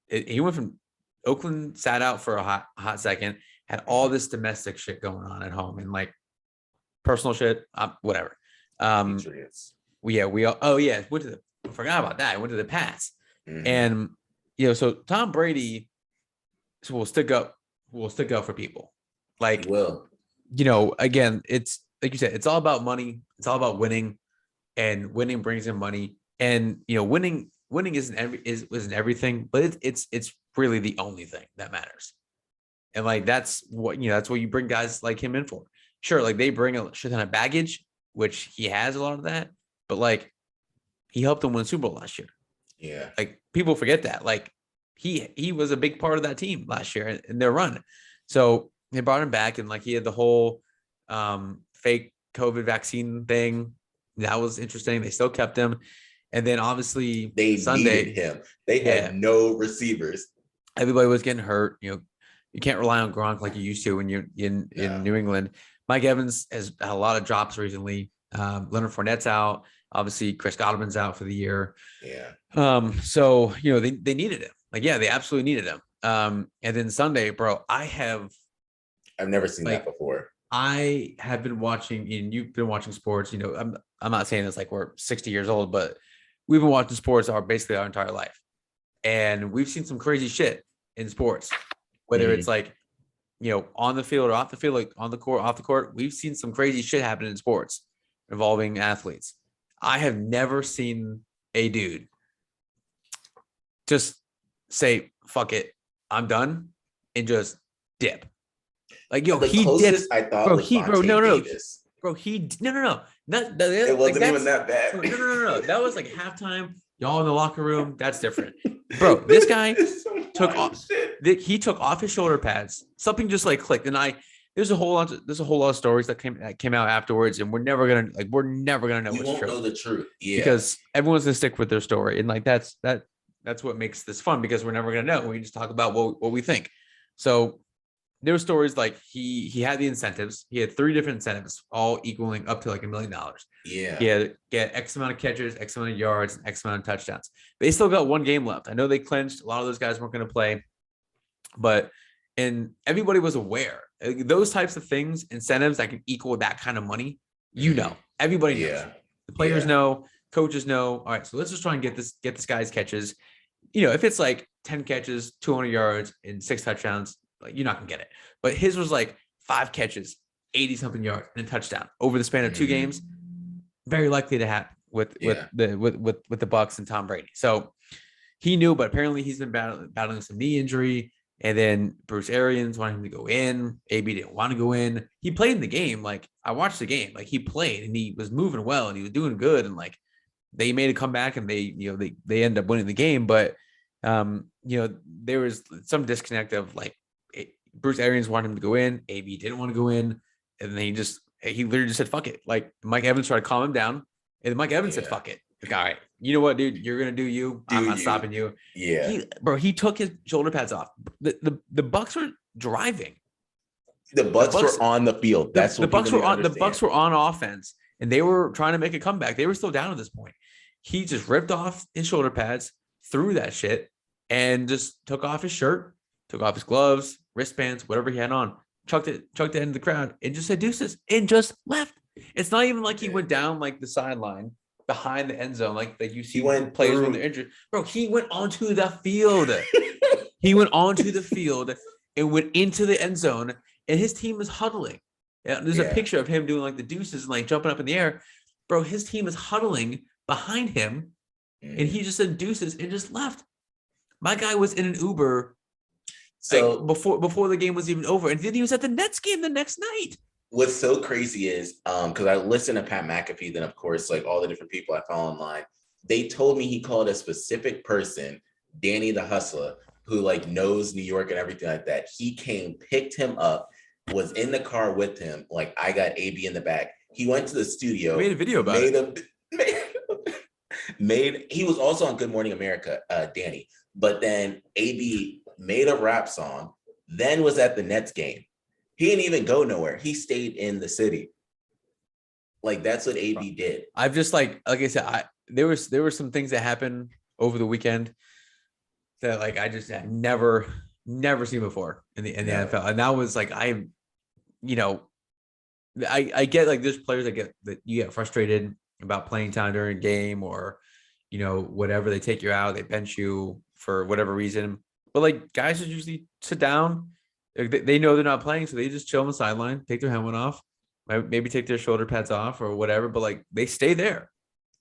he went from Oakland, sat out for a hot second, had all this domestic shit going on at home and like personal shit, whatever. Patriots. Forgot about that. I went to the Pats. Mm-hmm. And so Tom Brady will stick up for people. Like, will. Again, it's like you said, it's all about money. It's all about winning, and winning brings in money. And winning isn't everything, but it's really the only thing that matters. And like that's what you bring guys like him in for. Sure, like they bring a shit ton of baggage, which he has a lot of that, but like he helped them win Super Bowl last year. Yeah, like people forget that. Like he was a big part of that team last year in their run. So they brought him back, and like he had the whole fake COVID vaccine thing. That was interesting. They still kept him. And then obviously Sunday, needed him. They had no receivers. Everybody was getting hurt. You can't rely on Gronk like you used to when you're in New England. Mike Evans has had a lot of drops recently. Leonard Fournette's out. Obviously, Chris Godwin's out for the year. Yeah. So they needed him. Like, they absolutely needed him. And then Sunday, bro, I've never seen that before. I have been watching, and you've been watching sports. I'm not saying it's like we're 60 years old, but we've been watching sports basically our entire life. And we've seen some crazy shit in sports, whether it's like, on the field or off the field, like on the court, off the court. We've seen some crazy shit happen in sports involving athletes. I have never seen a dude just say, fuck it, I'm done, and just dip. Like, the he closest dipped. I thought Bro, was Davis. Bro, no. It wasn't even that bad. No. That was like halftime. Y'all in the locker room. That's different. Bro, this guy took off. He took off his shoulder pads. Something just like clicked. And there's a whole lot of stories that came out afterwards, and we're never gonna know what's true. Know the truth. Yeah. Because everyone's gonna stick with their story. And like that's what makes this fun, because we're never gonna know. We just talk about what we think. So there were stories like he had the incentives. He had 3 different incentives, all equaling up to like $1 million. Yeah. He had to get X amount of catches, X amount of yards, and X amount of touchdowns. They still got 1 game left. I know they clinched. A lot of those guys weren't going to play, and everybody was aware. Those types of things, incentives that can equal that kind of money, everybody knows. Yeah. The players know, coaches know. All right, so let's just try and get this guy's catches. If it's like 10 catches, 200 yards, and 6 touchdowns, like, you're not gonna get it. But his was like 5 catches, 80 something yards, and a touchdown over the span of 2 games. Very likely to happen with the Bucs and Tom Brady. So he knew, but apparently he's been battling some knee injury. And then Bruce Arians wanted him to go in. AB didn't want to go in. He played in the game. Like, I watched the game. Like, he played and he was moving well and he was doing good. And like, they made a comeback and they ended up winning the game. But there was some disconnect of like, Bruce Arians wanted him to go in. AB didn't want to go in. And then he literally just said, fuck it. Like, Mike Evans tried to calm him down. And Mike Evans said, fuck it. Like, all right, you know what, dude? You're going to do you. I'm not stopping you. Yeah. He took his shoulder pads off. The Bucs were driving. The Bucs were on the field. That's what the Bucs were on. The Bucs were on offense, and they were trying to make a comeback. They were still down at this point. He just ripped off his shoulder pads, threw that shit, and just took off his shirt, took off his gloves, wristbands, whatever he had on, chucked it into the crowd, and just said deuces, and just left. It's not even like he went down like the sideline behind the end zone, like you see when players when they're injured. Bro, he went onto the field. He went onto the field and went into the end zone, and his team was huddling. There's a picture of him doing like the deuces and like jumping up in the air. Bro, his team is huddling behind him, and he just said deuces and just left. My guy was in an Uber so before the game was even over, and then he was at the Nets game the next night. What's so crazy is because I listened to Pat McAfee, then of course, like all the different people I follow online, they told me he called a specific person, Danny the Hustler, who like knows New York and everything like that. He came, picked him up, was in the car with him. Like, I got AB in the back. He went to the studio. Made a video about it. He was also on Good Morning America, Danny. But then AB made a rap song, then was at the Nets game. He didn't even go nowhere. He stayed in the city. Like, that's what AB did. I've just like I said, there were some things that happened over the weekend that like I just had never seen before in the NFL. And that was like, I get like there's players that you get frustrated about playing time during a game or, whatever, they take you out, they bench you for whatever reason. But like guys just usually sit down. They know they're not playing, so they just chill on the sideline, take their helmet off, maybe take their shoulder pads off or whatever. But like they stay there,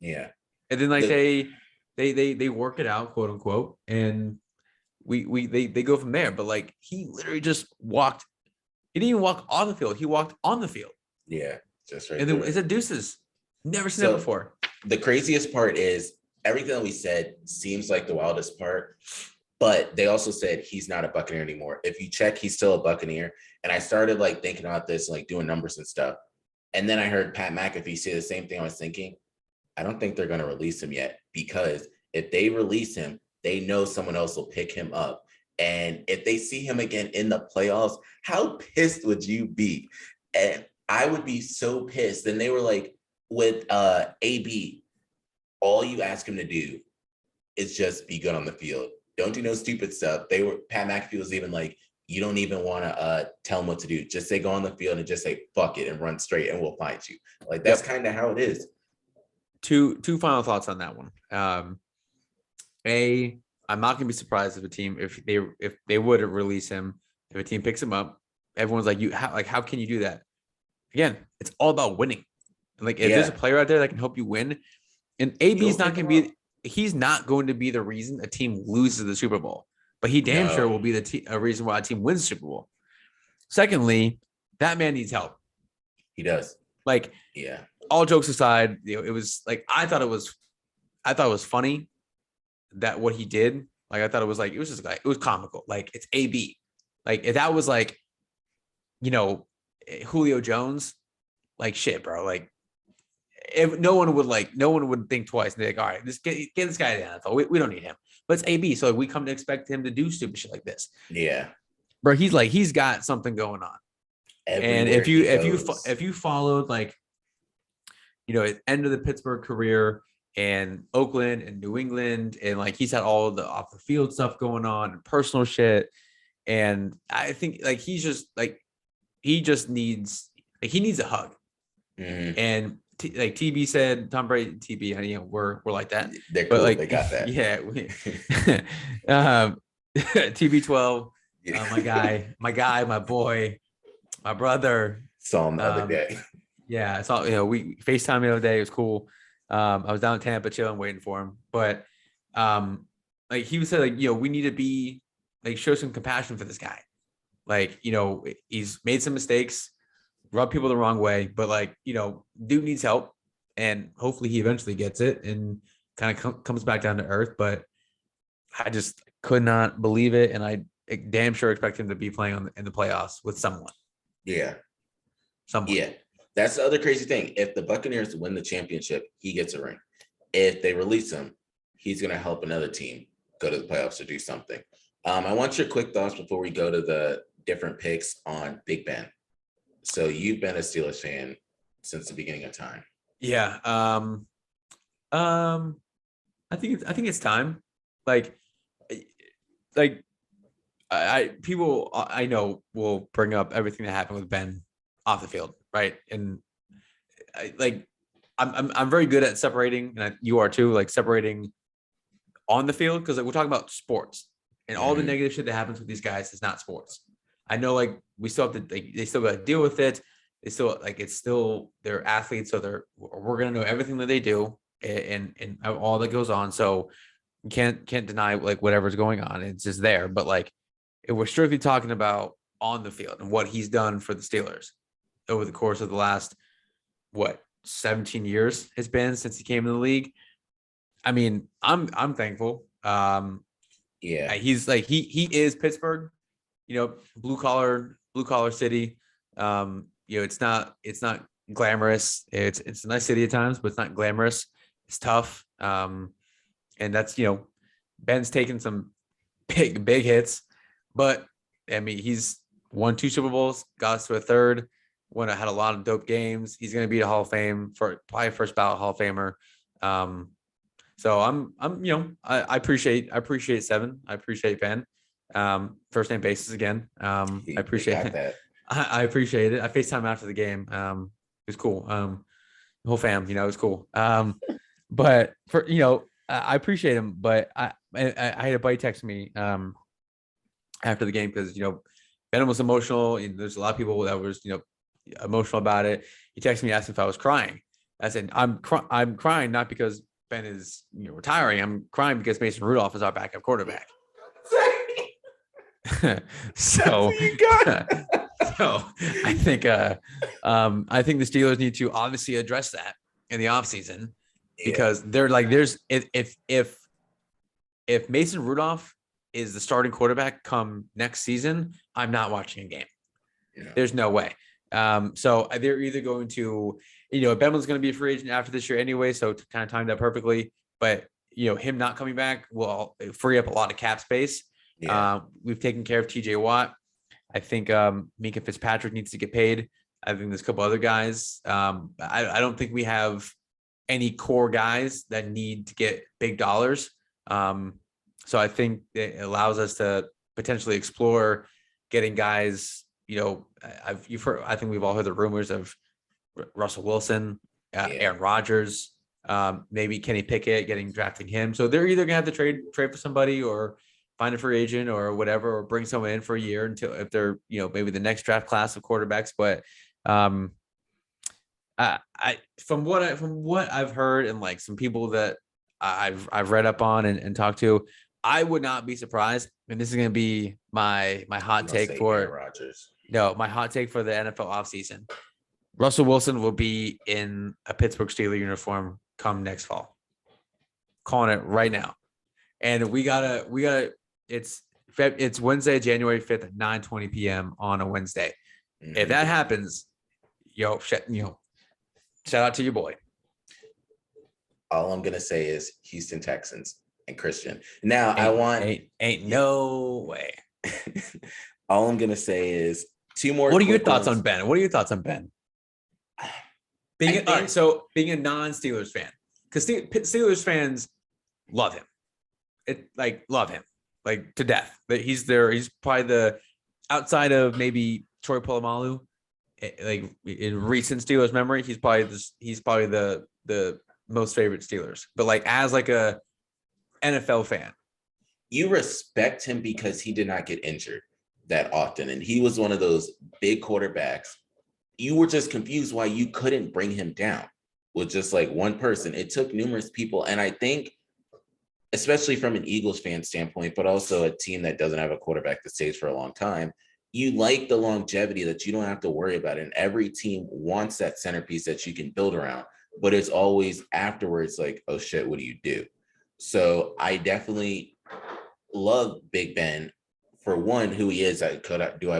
And then like they work it out, quote unquote, and they go from there. But like he literally just walked. He didn't even walk on the field. He walked on the field. Yeah, just right. And then it's a deuces. Never seen that before. The craziest part is everything that we said seems like the wildest part. But they also said he's not a Buccaneer anymore. If you check, he's still a Buccaneer. And I started like thinking about this, like doing numbers and stuff. And then I heard Pat McAfee say the same thing. I was thinking, I don't think they're going to release him yet, because if they release him, they know someone else will pick him up. And if they see him again in the playoffs, how pissed would you be? And I would be so pissed. And they were like, with AB, all you ask him to do is just be good on the field. Don't do no stupid stuff. Pat McAfee was even like, you don't even want to tell him what to do. Just say go on the field and just say fuck it and run straight and we'll find you. Like that's kind of how it is. two final thoughts on that one. I'm not gonna be surprised if they would release him, if a team picks him up. Everyone's like, how can you do that? Again, it's all about winning. Like if there's a player out there that can help you win, and AB's not going to be, he's not going to be the reason a team loses the Super Bowl, but he damn sure will be a reason why a team wins the Super Bowl. Secondly, that man needs help. He does. Like, yeah. All jokes aside, it was like I thought it was funny that what he did. Like I thought it was just like it was comical. Like it's AB. Like if that was like, Julio Jones, like shit, bro. Like if no one would think twice and be like, all right, get this guy to the NFL. We don't need him. But it's AB, so we come to expect him to do stupid shit like this. Yeah, bro. He's got something going on. Everywhere and if you followed end of the Pittsburgh career and Oakland and New England, and like he's had all the off the field stuff going on and personal shit, and I think he just needs a hug. Mm-hmm. And TB said, Tom Brady, TB, we're like that. They're cool. They got that. Yeah. TB12, my guy, my boy, my brother. Saw him the other day. Yeah, I saw. We FaceTime the other day. It was cool. I was down in Tampa chilling, waiting for him. But he said, we need to be show some compassion for this guy. He's made some mistakes, rubbed people the wrong way, but dude needs help, and hopefully he eventually gets it and kind of comes back down to earth. But I just could not believe it, and I damn sure expect him to be playing in the playoffs with someone. Yeah, someone. Yeah, that's the other crazy thing. If the Buccaneers win the championship, he gets a ring. If they release him, he's going to help another team go to the playoffs or do something. I want your quick thoughts before we go to the different picks on Big Ben. So you've been a Steelers fan since the beginning of time. Yeah. I think it's time. People I know will bring up everything that happened with Ben off the field, right? And I'm very good at separating, and you are too, separating on the field, because we're talking about sports, and all the negative shit that happens with these guys is not sports. I know, we still have to, they still got to deal with it. They still, it's still, they're athletes, so we're gonna know everything that they do and all that goes on. So you can't deny whatever's going on. It's just there. But if we're strictly talking about on the field and what he's done for the Steelers over the course of the last 17 years has been since he came in the league. I mean, I'm thankful. Yeah, he's he is Pittsburgh. Blue collar city. It's not glamorous. It's a nice city at times, but it's not glamorous. It's tough. And that's, Ben's taken some big hits, but I mean, he's won 2 Super Bowls, got us to a third, had a lot of dope games. He's going to be a Hall of Fame, for probably first ballot Hall of Famer. So I appreciate Seven. I appreciate Ben. First name basis again. I appreciate that. I appreciate it. I FaceTime after the game. It was cool. The whole fam, it was cool. But for I appreciate him. But I had a buddy text me after the game, because Ben was emotional, and there's a lot of people that was emotional about it. He texted me, asked if I was crying. I said I'm crying not because Ben is retiring. I'm crying because Mason Rudolph is our backup quarterback. So I think the Steelers need to obviously address that in the offseason, because they're there's if Mason Rudolph is the starting quarterback come next season, I'm not watching a game. Yeah. There's no way. So they're either going to, Ben was going to be a free agent after this year anyway, so it kind of timed up perfectly. But him not coming back will free up a lot of cap space. Yeah. We've taken care of TJ Watt. I think Minka Fitzpatrick needs to get paid. I think there's a couple other guys. I don't think we have any core guys that need to get big dollars. So I think it allows us to potentially explore getting guys. I think we've all heard the rumors of Russell Wilson, Aaron Rodgers, Maybe Kenny Pickett drafting him. So they're either gonna have to trade for somebody or find a free agent or whatever, or bring someone in for a year until if they're maybe the next draft class of quarterbacks. But I from what I've heard and like some people that I've read up on and talked to, I would not be surprised. And this is gonna be my hot take for Rodgers. No, my hot take for the NFL offseason. Russell Wilson will be in a Pittsburgh Steelers uniform come next fall. Calling it right now. And we gotta it's Wednesday, January 5th at 9:20 p.m. on a Wednesday. Mm-hmm. If that happens, shout out to your boy. All I'm gonna say is Houston Texans and Christian. Now I want ain't no way. All I'm gonna say is two more. What are your thoughts on Ben? Being a non-Steelers fan, because Steelers fans love him. Love him to death. But he's probably outside of maybe Troy Polamalu, like in recent Steelers memory, he's probably the most favorite Steelers. But like as like a NFL fan, you respect him because he did not get injured that often, and he was one of those big quarterbacks. You were just confused why you couldn't bring him down with just like one person. It took numerous people, and I think, especially from an Eagles fan standpoint, but also a team that doesn't have a quarterback that stays for a long time, you like the longevity that you don't have to worry about. And every team wants that centerpiece that you can build around, but it's always afterwards like, oh shit, what do you do? So I definitely love Big Ben for one, who he is. I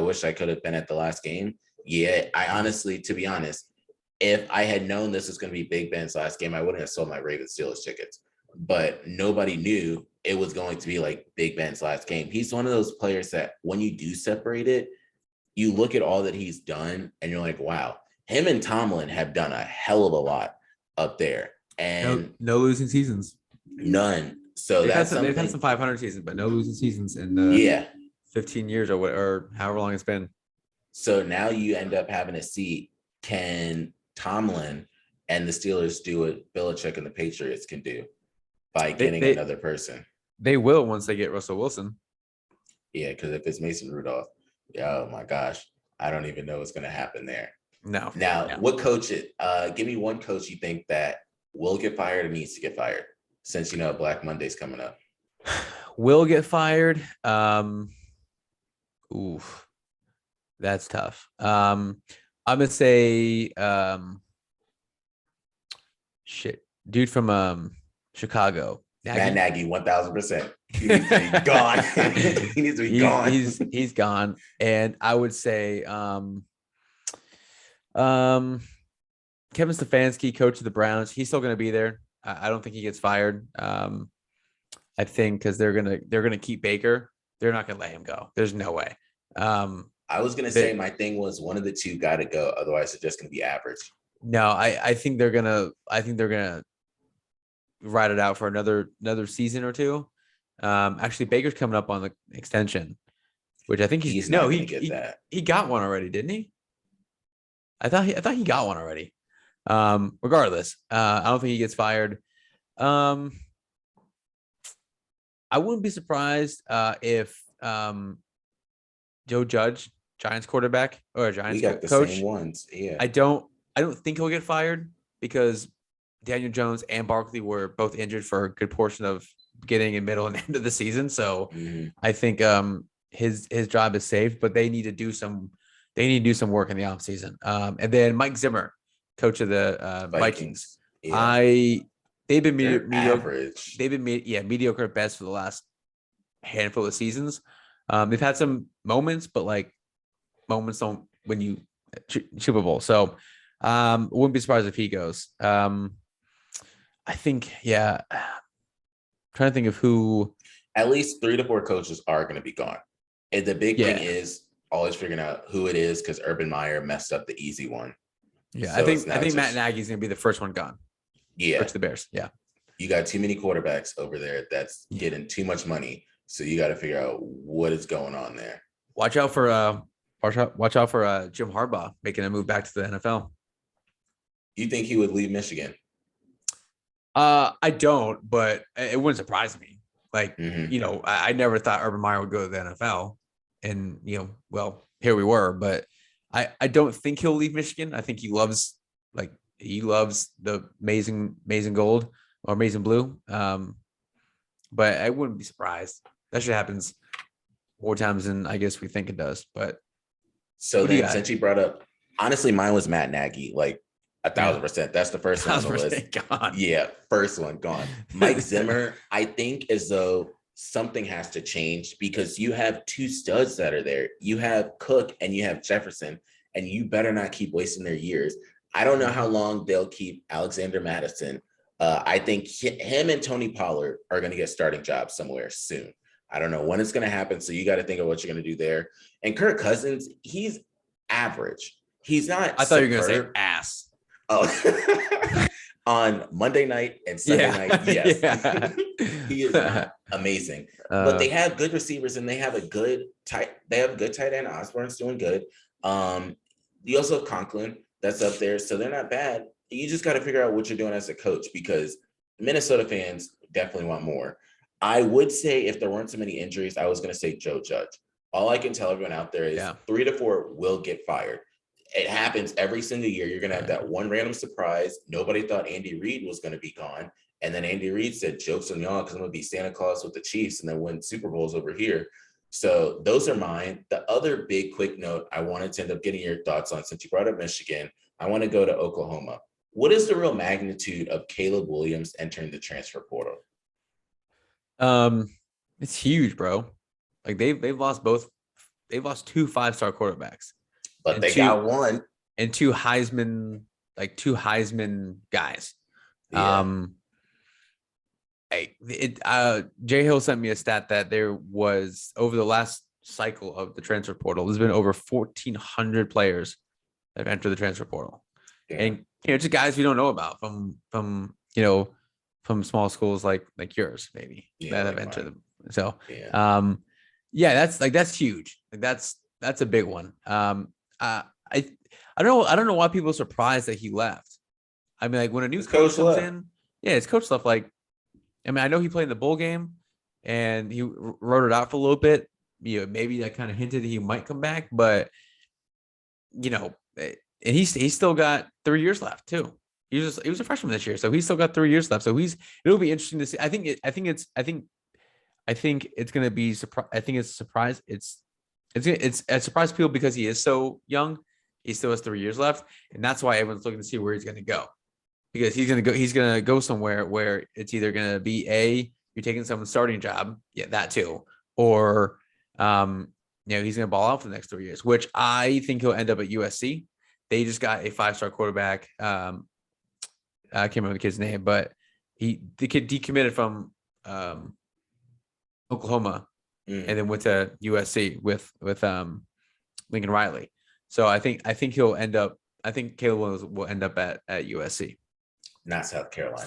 wish I could have been at the last game? Yeah, I honestly, to be honest, if I had known this was going to be Big Ben's last game, I wouldn't have sold my Ravens Steelers tickets. But nobody knew it was going to be like Big Ben's last game. He's one of those players that when you do separate it, you look at all that he's done and you're like, wow, him and Tomlin have done a hell of a lot up there. And no losing seasons. None. So they've had some 500 seasons, but no losing seasons in 15 years or however long it's been. So now you end up having to see, can Tomlin and the Steelers do what Belichick and the Patriots can do by getting another person? They will once they get Russell Wilson. Yeah, because if it's Mason Rudolph, oh my gosh, I don't even know what's going to happen there. No. Now, what coach? Give me one coach you think that will get fired or needs to get fired, since Black Monday's coming up. Will get fired. That's tough. I'm gonna say dude from Chicago. Matt Nagy, 1,000%. He needs to be gone. He needs to be gone. He's gone. And I would say Kevin Stefanski, coach of the Browns, he's still gonna be there. I don't think he gets fired. I think because they're gonna keep Baker. They're not gonna let him go. There's no way. I was gonna say my thing was one of the two got to go. Otherwise, it's just gonna be average. No, I think they're gonna ride it out for another season or two. Actually, Baker's coming up on the extension, which I think he got one already, didn't he? I thought he got one already. Regardless, I don't think he gets fired. I wouldn't be surprised if Joe Judge, Giants quarterback or Giants coach, the same ones. Yeah, I don't think he'll get fired because Daniel Jones and Barkley were both injured for a good portion of beginning and middle and end of the season. So I think his job is safe, but they need to do some work in the offseason. And then Mike Zimmer, coach of the Vikings. Yeah. They've been mediocre. They've been mediocre at best for the last handful of seasons. They've had some moments, but like moments don't win you Super Bowl. So wouldn't be surprised if he goes. I think, trying to think of who. At least 3 to 4 coaches are going to be gone. And the big thing is always figuring out who it is, because Urban Meyer messed up the easy one. Yeah, so I think Matt Nagy's going to be the first one gone. Yeah. Coach the Bears. Yeah. You got too many quarterbacks over there that's getting too much money. So you got to figure out what is going on there. Watch out for Jim Harbaugh making a move back to the NFL. You think he would leave Michigan? I don't, but it wouldn't surprise me. Like, Mhm. I never thought Urban Meyer would go to the NFL, and well, here we were. But I don't think he'll leave Michigan. I think he loves the amazing gold or amazing blue. But I wouldn't be surprised. That shit happens more times than I guess we think it does. But So what do you then, got? since you brought up, honestly, mine was Matt Nagy, like Yeah, 1,000%. That's the first one on the list. 1,000% gone. Yeah, first one gone. Mike Zimmer, I think as though something has to change because you have two studs that are there. You have Cook and you have Jefferson, and you better not keep wasting their years. I don't know how long they'll keep Alexander Madison. I think him and Tony Pollard are going to get starting jobs somewhere soon. I don't know when it's going to happen. So you got to think of what you're going to do there. And Kirk Cousins, he's average. He's not. I thought you were going to say ass. Oh, on Monday night and Sunday night, yes. Yeah. He is not amazing. But they have good receivers and they have a good tight end. Osborne's doing good. You also have Conklin that's up there. So they're not bad. You just got to figure out what you're doing as a coach because Minnesota fans definitely want more. I would say if there weren't so many injuries, I was going to say Joe Judge. All I can tell everyone out there is 3 to 4 will get fired. It happens every single year. You're going to have that one random surprise. Nobody thought Andy Reid was going to be gone. And then Andy Reid said, joke's on y'all because I'm going to be Santa Claus with the Chiefs and then win Super Bowls over here. So those are mine. The other big quick note I wanted to end up getting your thoughts on, since you brought up Michigan, I want to go to Oklahoma. What is the real magnitude of Caleb Williams entering the transfer portal? It's huge, bro. Like they've lost 2 5-star quarterbacks. But they got one. And 2 Heisman guys. Yeah. Jay Hill sent me a stat that there was, over the last cycle of the transfer portal, there's been over 1,400 players that have entered the transfer portal. Yeah. And just guys we don't know about from small schools like yours, maybe, that have entered them. So that's huge. Like that's a big one. I don't know why people are surprised that he left. I mean, like when a new coach comes in, his coach left. Like, I mean, I know he played in the bowl game and he wrote it out for a little bit. Maybe that kind of hinted that he might come back, but and he's still got 3 years left too. He was a freshman this year, so he's still got 3 years left. So it'll be interesting to see. I think it's going to be surprise. I think it's a surprise. It's a surprise to people because he is so young. He still has 3 years left, and that's why everyone's looking to see where he's going to go. Because he's going to go somewhere where it's either going to be you're taking someone's starting job, that too, or he's going to ball out for the next 3 years, which I think he'll end up at USC. They just got a 5-star quarterback. I can't remember the kid's name, but the kid decommitted from Oklahoma and then went to USC with Lincoln Riley. So I think he'll end up. I think Caleb Williams will end up at USC. Not South Carolina.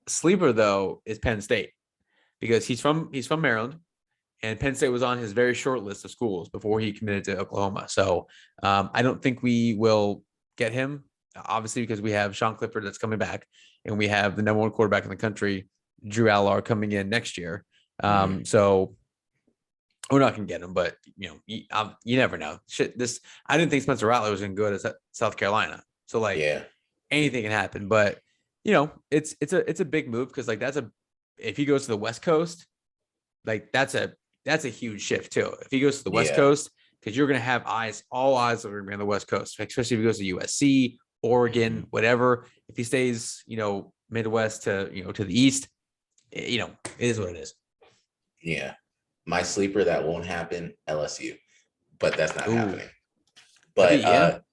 Sleeper though is Penn State, because he's from Maryland, and Penn State was on his very short list of schools before he committed to Oklahoma. So I don't think we will get him, obviously, because we have Sean Clifford that's coming back, and we have the number 1 quarterback in the country, Drew Allar, coming in next year. So we're not going to get him, but you never know. I didn't think Spencer Rattler was going to go to South Carolina. So anything can happen, but it's a big move, because if he goes to the West Coast, that's a huge shift too. If he goes to the West Coast, because you're going to have all eyes are going to be on the West Coast, especially if he goes to USC, Oregon, whatever. If he stays, Midwest to the East, it is what it is. Yeah. My sleeper that won't happen, LSU, but that's not happening. But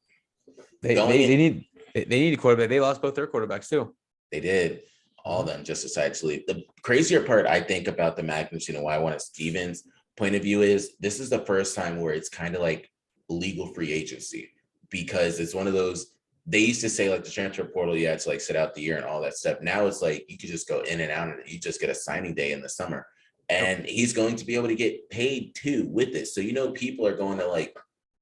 they need a quarterback. They lost both their quarterbacks too. They did. All of them just decided to leave. The crazier part, I think, about the magnitude and why I wanted Steven's point of view is this is the first time where it's kind of like legal free agency, because it's one of those, they used to say the transfer portal, you had to sit out the year and all that stuff. Now it's you could just go in and out and you just get a signing day in the summer. And he's going to be able to get paid too with this. So, people are going to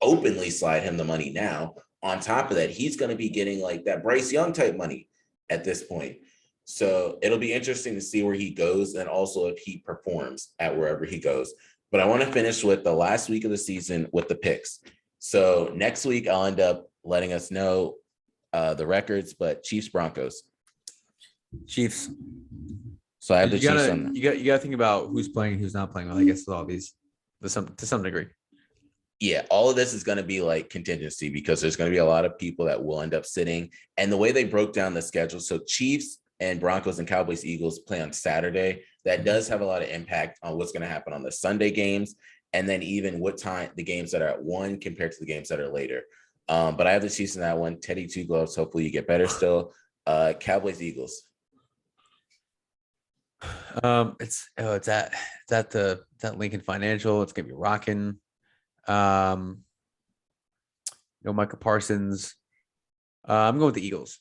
openly slide him the money now. On top of that, he's going to be getting that Bryce Young type money at this point. So it'll be interesting to see where he goes and also if he performs at wherever he goes. But I want to finish with the last week of the season with the picks. So next week, I'll end up letting us know the records, but Chiefs Broncos. Chiefs. So I have the Chiefs on. You gotta think about who's playing, who's not playing. Well, I guess with all these, to some degree. Yeah, all of this is going to be like contingency because there's going to be a lot of people that will end up sitting. And the way they broke down the schedule, so Chiefs and Broncos and Cowboys Eagles play on Saturday. That does have a lot of impact on what's going to happen on the Sunday games, and then even what time the games that are at 1 compared to the games that are later. But I have the Chiefs in that one. Teddy Two Gloves. Hopefully you get better still. Cowboys Eagles. It's at that Lincoln Financial. It's gonna be rocking. No Michael Parsons. I'm going with the Eagles.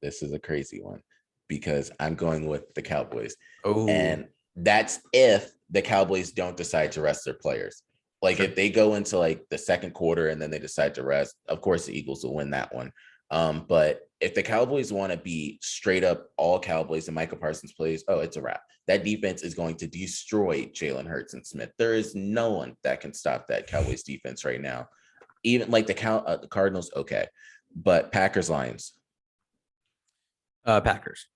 This is a crazy one because I'm going with the Cowboys. Oh, and that's if the Cowboys don't decide to rest their players. Like if they go into like the second quarter and then they decide to rest, of course the Eagles will win that one. But if the Cowboys want to be straight up all Cowboys and Michael Parsons plays, it's a wrap. That defense is going to destroy Jalen Hurts and Smith. There is no one that can stop that Cowboys defense right now. Even like the Cardinals, okay. But Packers, Lions. Packers.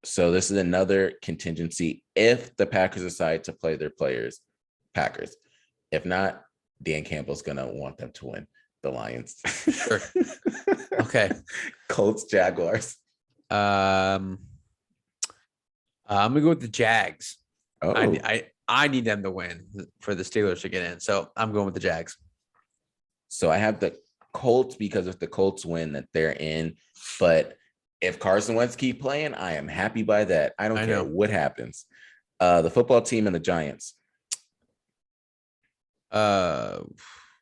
So this is another contingency. If the Packers decide to play their players, Packers. If not, Dan Campbell's going to want them to win. The Lions. Sure. Okay. Colts, Jaguars. I'm gonna go with the Jags. Oh, I need them to win for the Steelers to get in. So I'm going with the Jags. So I have the Colts because if the Colts win, that they're in. But if Carson Wentz keep playing, I am happy by that. I don't care what happens. The football team and the Giants.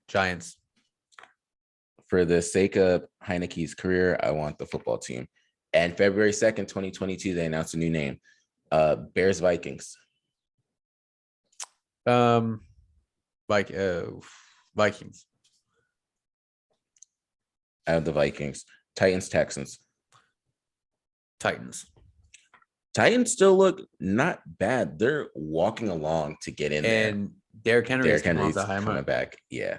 Giants. For the sake of Heineke's career, I want the football team. And February 2nd, 2022, they announced a new name. Bears, Vikings. Vikings. I have the Vikings. Titans, Texans. Titans. Titans still look not bad. They're walking along to get in there. And Derrick Henry's coming back. Yeah.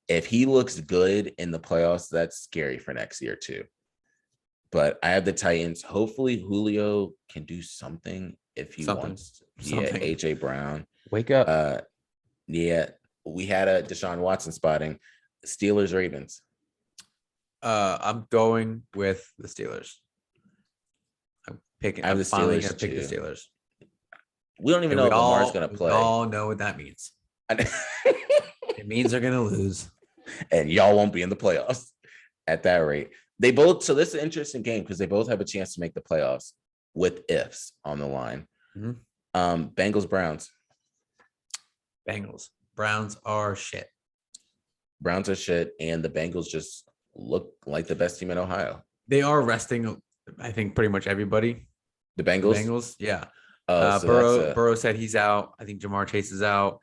If he looks good in the playoffs, that's scary for next year too. But I have the Titans. Hopefully Julio can do something if he wants. Yeah, AJ Brown. Wake up. Yeah, we had a Deshaun Watson spotting. Steelers, Ravens. I'm going with the Steelers. I'm picking. I'm finally going to pick the Steelers. We don't even know if Lamar's going to play. We all know what that means. It means they're going to lose. And y'all won't be in the playoffs at that rate. They both. So this is an interesting game because they both have a chance to make the playoffs with ifs on the line. Mm-hmm. Bengals, Browns. Bengals. Browns are shit. Browns are shit. And the Bengals just look like the best team in Ohio. They are resting, I think, pretty much everybody. The Bengals? Bengals, yeah. So Burrow said he's out. I think Jamar Chase is out.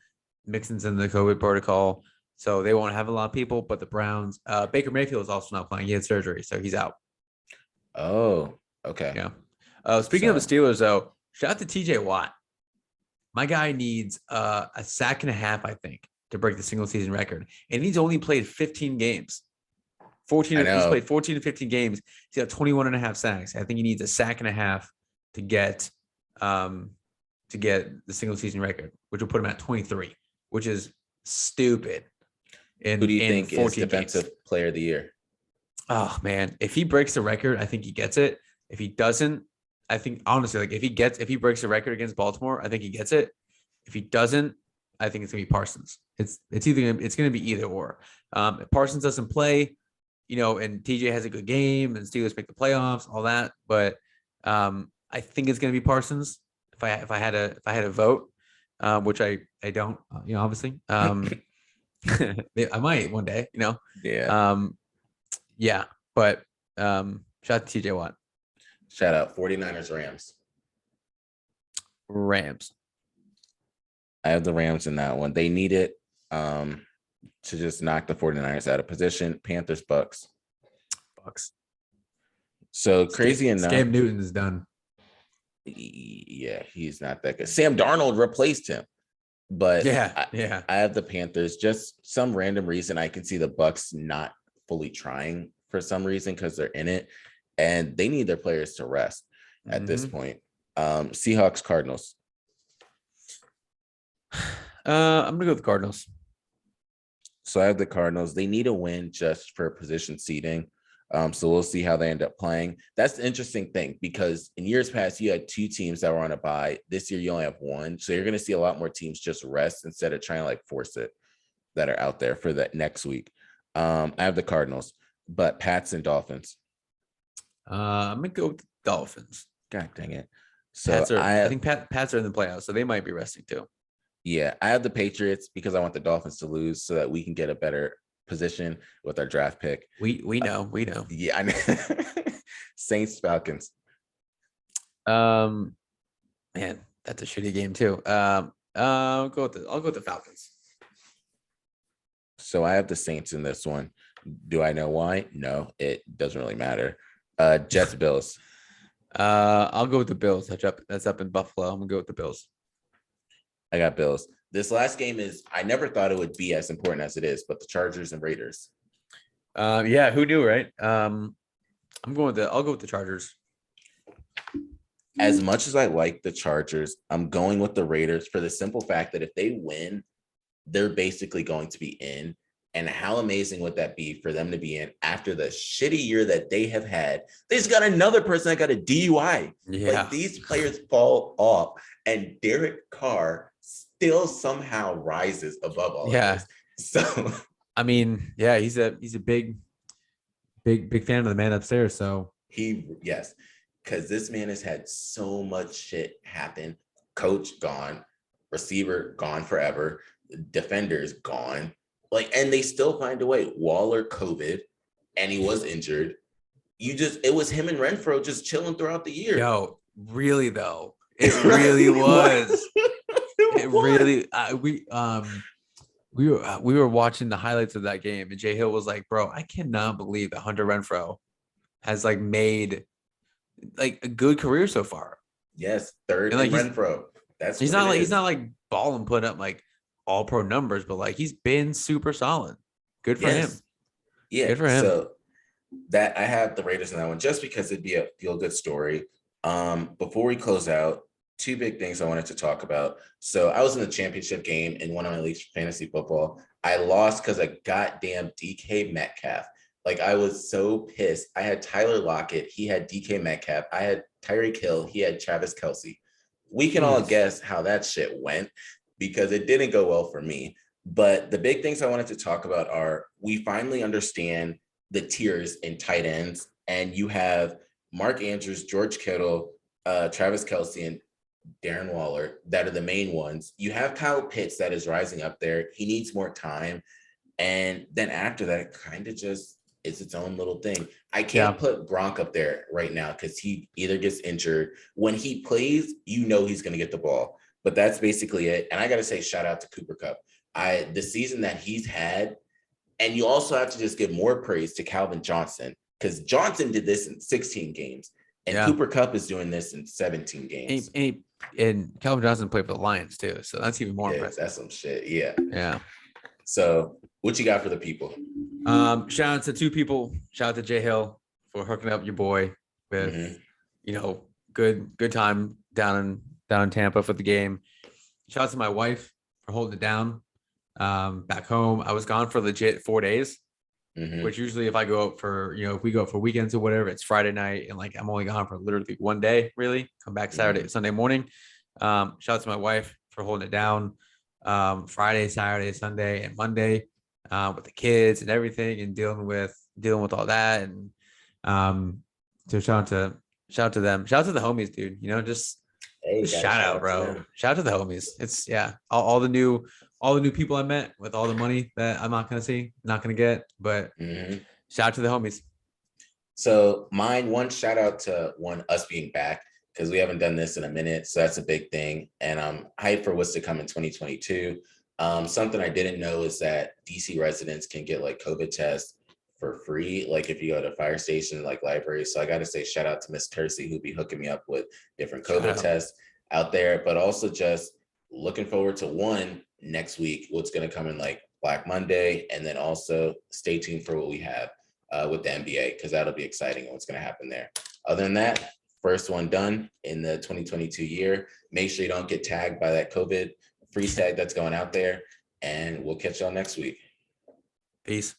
Mixon's in the COVID protocol. So they won't have a lot of people, but the Browns, Baker Mayfield is also not playing. He had surgery, so he's out. Oh, okay. Yeah. Speaking of the Steelers, though, shout out to TJ Watt. My guy needs a sack and a half, I think, to break the single season record. And he's only played 15 games. He's played 14 to 15 games. He's got 21 and a half sacks. I think he needs a sack and a half to get the single season record, which will put him at 23, which is stupid. Who do you think is defensive player of the year? Oh man, if he breaks the record, I think he gets it. If he doesn't, I think honestly, like if he breaks the record against Baltimore, I think he gets it. If he doesn't, I think it's gonna be Parsons. It's gonna be either or. If Parsons doesn't play, and TJ has a good game and Steelers make the playoffs, all that, but I think it's gonna be Parsons. If I had a vote, which I don't, obviously. I might one day, Yeah. Yeah. But shout out to TJ Watt. Shout out 49ers, Rams. I have the Rams in that one. They need it to just knock the 49ers out of position. Panthers, Bucks. So crazy enough, Cam Newton is done. Yeah, he's not that good. Sam Darnold replaced him, but yeah. I have the Panthers. Just some random reason, I can see the Bucks not fully trying for some reason because they're in it, and they need their players to rest at this point. Seahawks, Cardinals. I'm gonna go with the Cardinals. So I have the Cardinals. They need a win just for position seeding. So we'll see how they end up playing. That's the interesting thing, because in years past, you had 2 teams that were on a bye. This year, you only have 1. So you're going to see a lot more teams just rest instead of trying to like force it, that are out there for that next week. I have the Cardinals, but Pats and Dolphins. I'm going to go with the Dolphins. God dang it. So I think Pats are in the playoffs, so they might be resting too. Yeah, I have the Patriots because I want the Dolphins to lose so that we can get a better position with our draft pick. We know. Yeah, I know. Saints, Falcons. Man, that's a shitty game too. I'll go with the Falcons. So I have the Saints in this one. Do I know why? No, it doesn't really matter. Jets, Bills. I'll go with the Bills. That's up in Buffalo. I'm gonna go with the Bills. I got Bills. This last game I never thought it would be as important as it is, but the Chargers and Raiders. Yeah, who knew, right? I'll go with the Chargers. As much as I like the Chargers, I'm going with the Raiders for the simple fact that if they win, they're basically going to be in. And how amazing would that be for them to be in after the shitty year that they have had? They just got another person that got a DUI. Yeah. Like, these players fall off, and Derek Carr still somehow rises above all of this. So I mean, yeah, he's a big fan of the man upstairs. So yes, because this man has had so much shit happen. Coach gone, receiver gone forever, defenders gone. Like, and they still find a way. Waller COVID, and he was injured. It was him and Renfro just chilling throughout the year. Yo, really though, it really was. It really. We were watching the highlights of that game, and Jay Hill was like, "Bro, I cannot believe that Hunter Renfro has like made like a good career so far." Yes, third in Renfro. He's not like balling, putting up like all pro numbers, but like he's been super solid. Good for him. Yeah, good for him. So that I have the Raiders in that one just because it'd be a feel good story. Before we close out, 2 big things I wanted to talk about. So I was in the championship game in one of my leagues for fantasy football. I lost because of goddamn DK Metcalf. Like, I was so pissed. I had Tyler Lockett. He had DK Metcalf. I had Tyreek Hill. He had Travis Kelce. We can all guess how that shit went, because it didn't go well for me. But the big things I wanted to talk about are, we finally understand the tiers in tight ends. And you have Mark Andrews, George Kittle, Travis Kelce, and Darren Waller that are the main ones. You have Kyle Pitts that is rising up there. He needs more time. And then after that, kind of just is its own little thing. I can't put Gronk up there right now because he either gets injured. When he plays, he's going to get the ball. But that's basically it. And I got to say, shout out to Cooper Kupp. The season that he's had, and you also have to just give more praise to Calvin Johnson, because Johnson did this in 16 games, and Cooper Kupp is doing this in 17 games. And Calvin Johnson played for the Lions too, so that's even more impressive. That's some shit. Yeah. Yeah. So what you got for the people? Shout out to 2 people. Shout out to Jay Hill for hooking up your boy with, good time down in Tampa for the game. Shout out to my wife for holding it down. Back home, I was gone for legit 4 days, which usually if I go out for, if we go out for weekends or whatever, it's Friday night, and like I'm only gone for literally 1 day, really. Come back Sunday morning. Shout out to my wife for holding it down. Friday, Saturday, Sunday, and Monday, with the kids and everything, and dealing with all that. And so shout out to them. Shout out to the homies, dude. Just shout out, bro. Shout out to the homies. It's all the new people I met with all the money that I'm not gonna get, but shout out to the homies. So one shout out to us being back, because we haven't done this in a minute, so that's a big thing, and I'm hyped for what's to come in 2022. Something I didn't know is that DC residents can get like COVID tests for free, like if you go to fire station, like libraries. So I got to say shout out to Miss Kersey, who'll be hooking me up with different COVID tests out there, but also just looking forward to one next week, what's going to come in like Black Monday, and then also stay tuned for what we have with the NBA, because that'll be exciting and what's going to happen there. Other than that, first one done in the 2022 year. Make sure you don't get tagged by that COVID freeze tag that's going out there, and we'll catch y'all next week. Peace.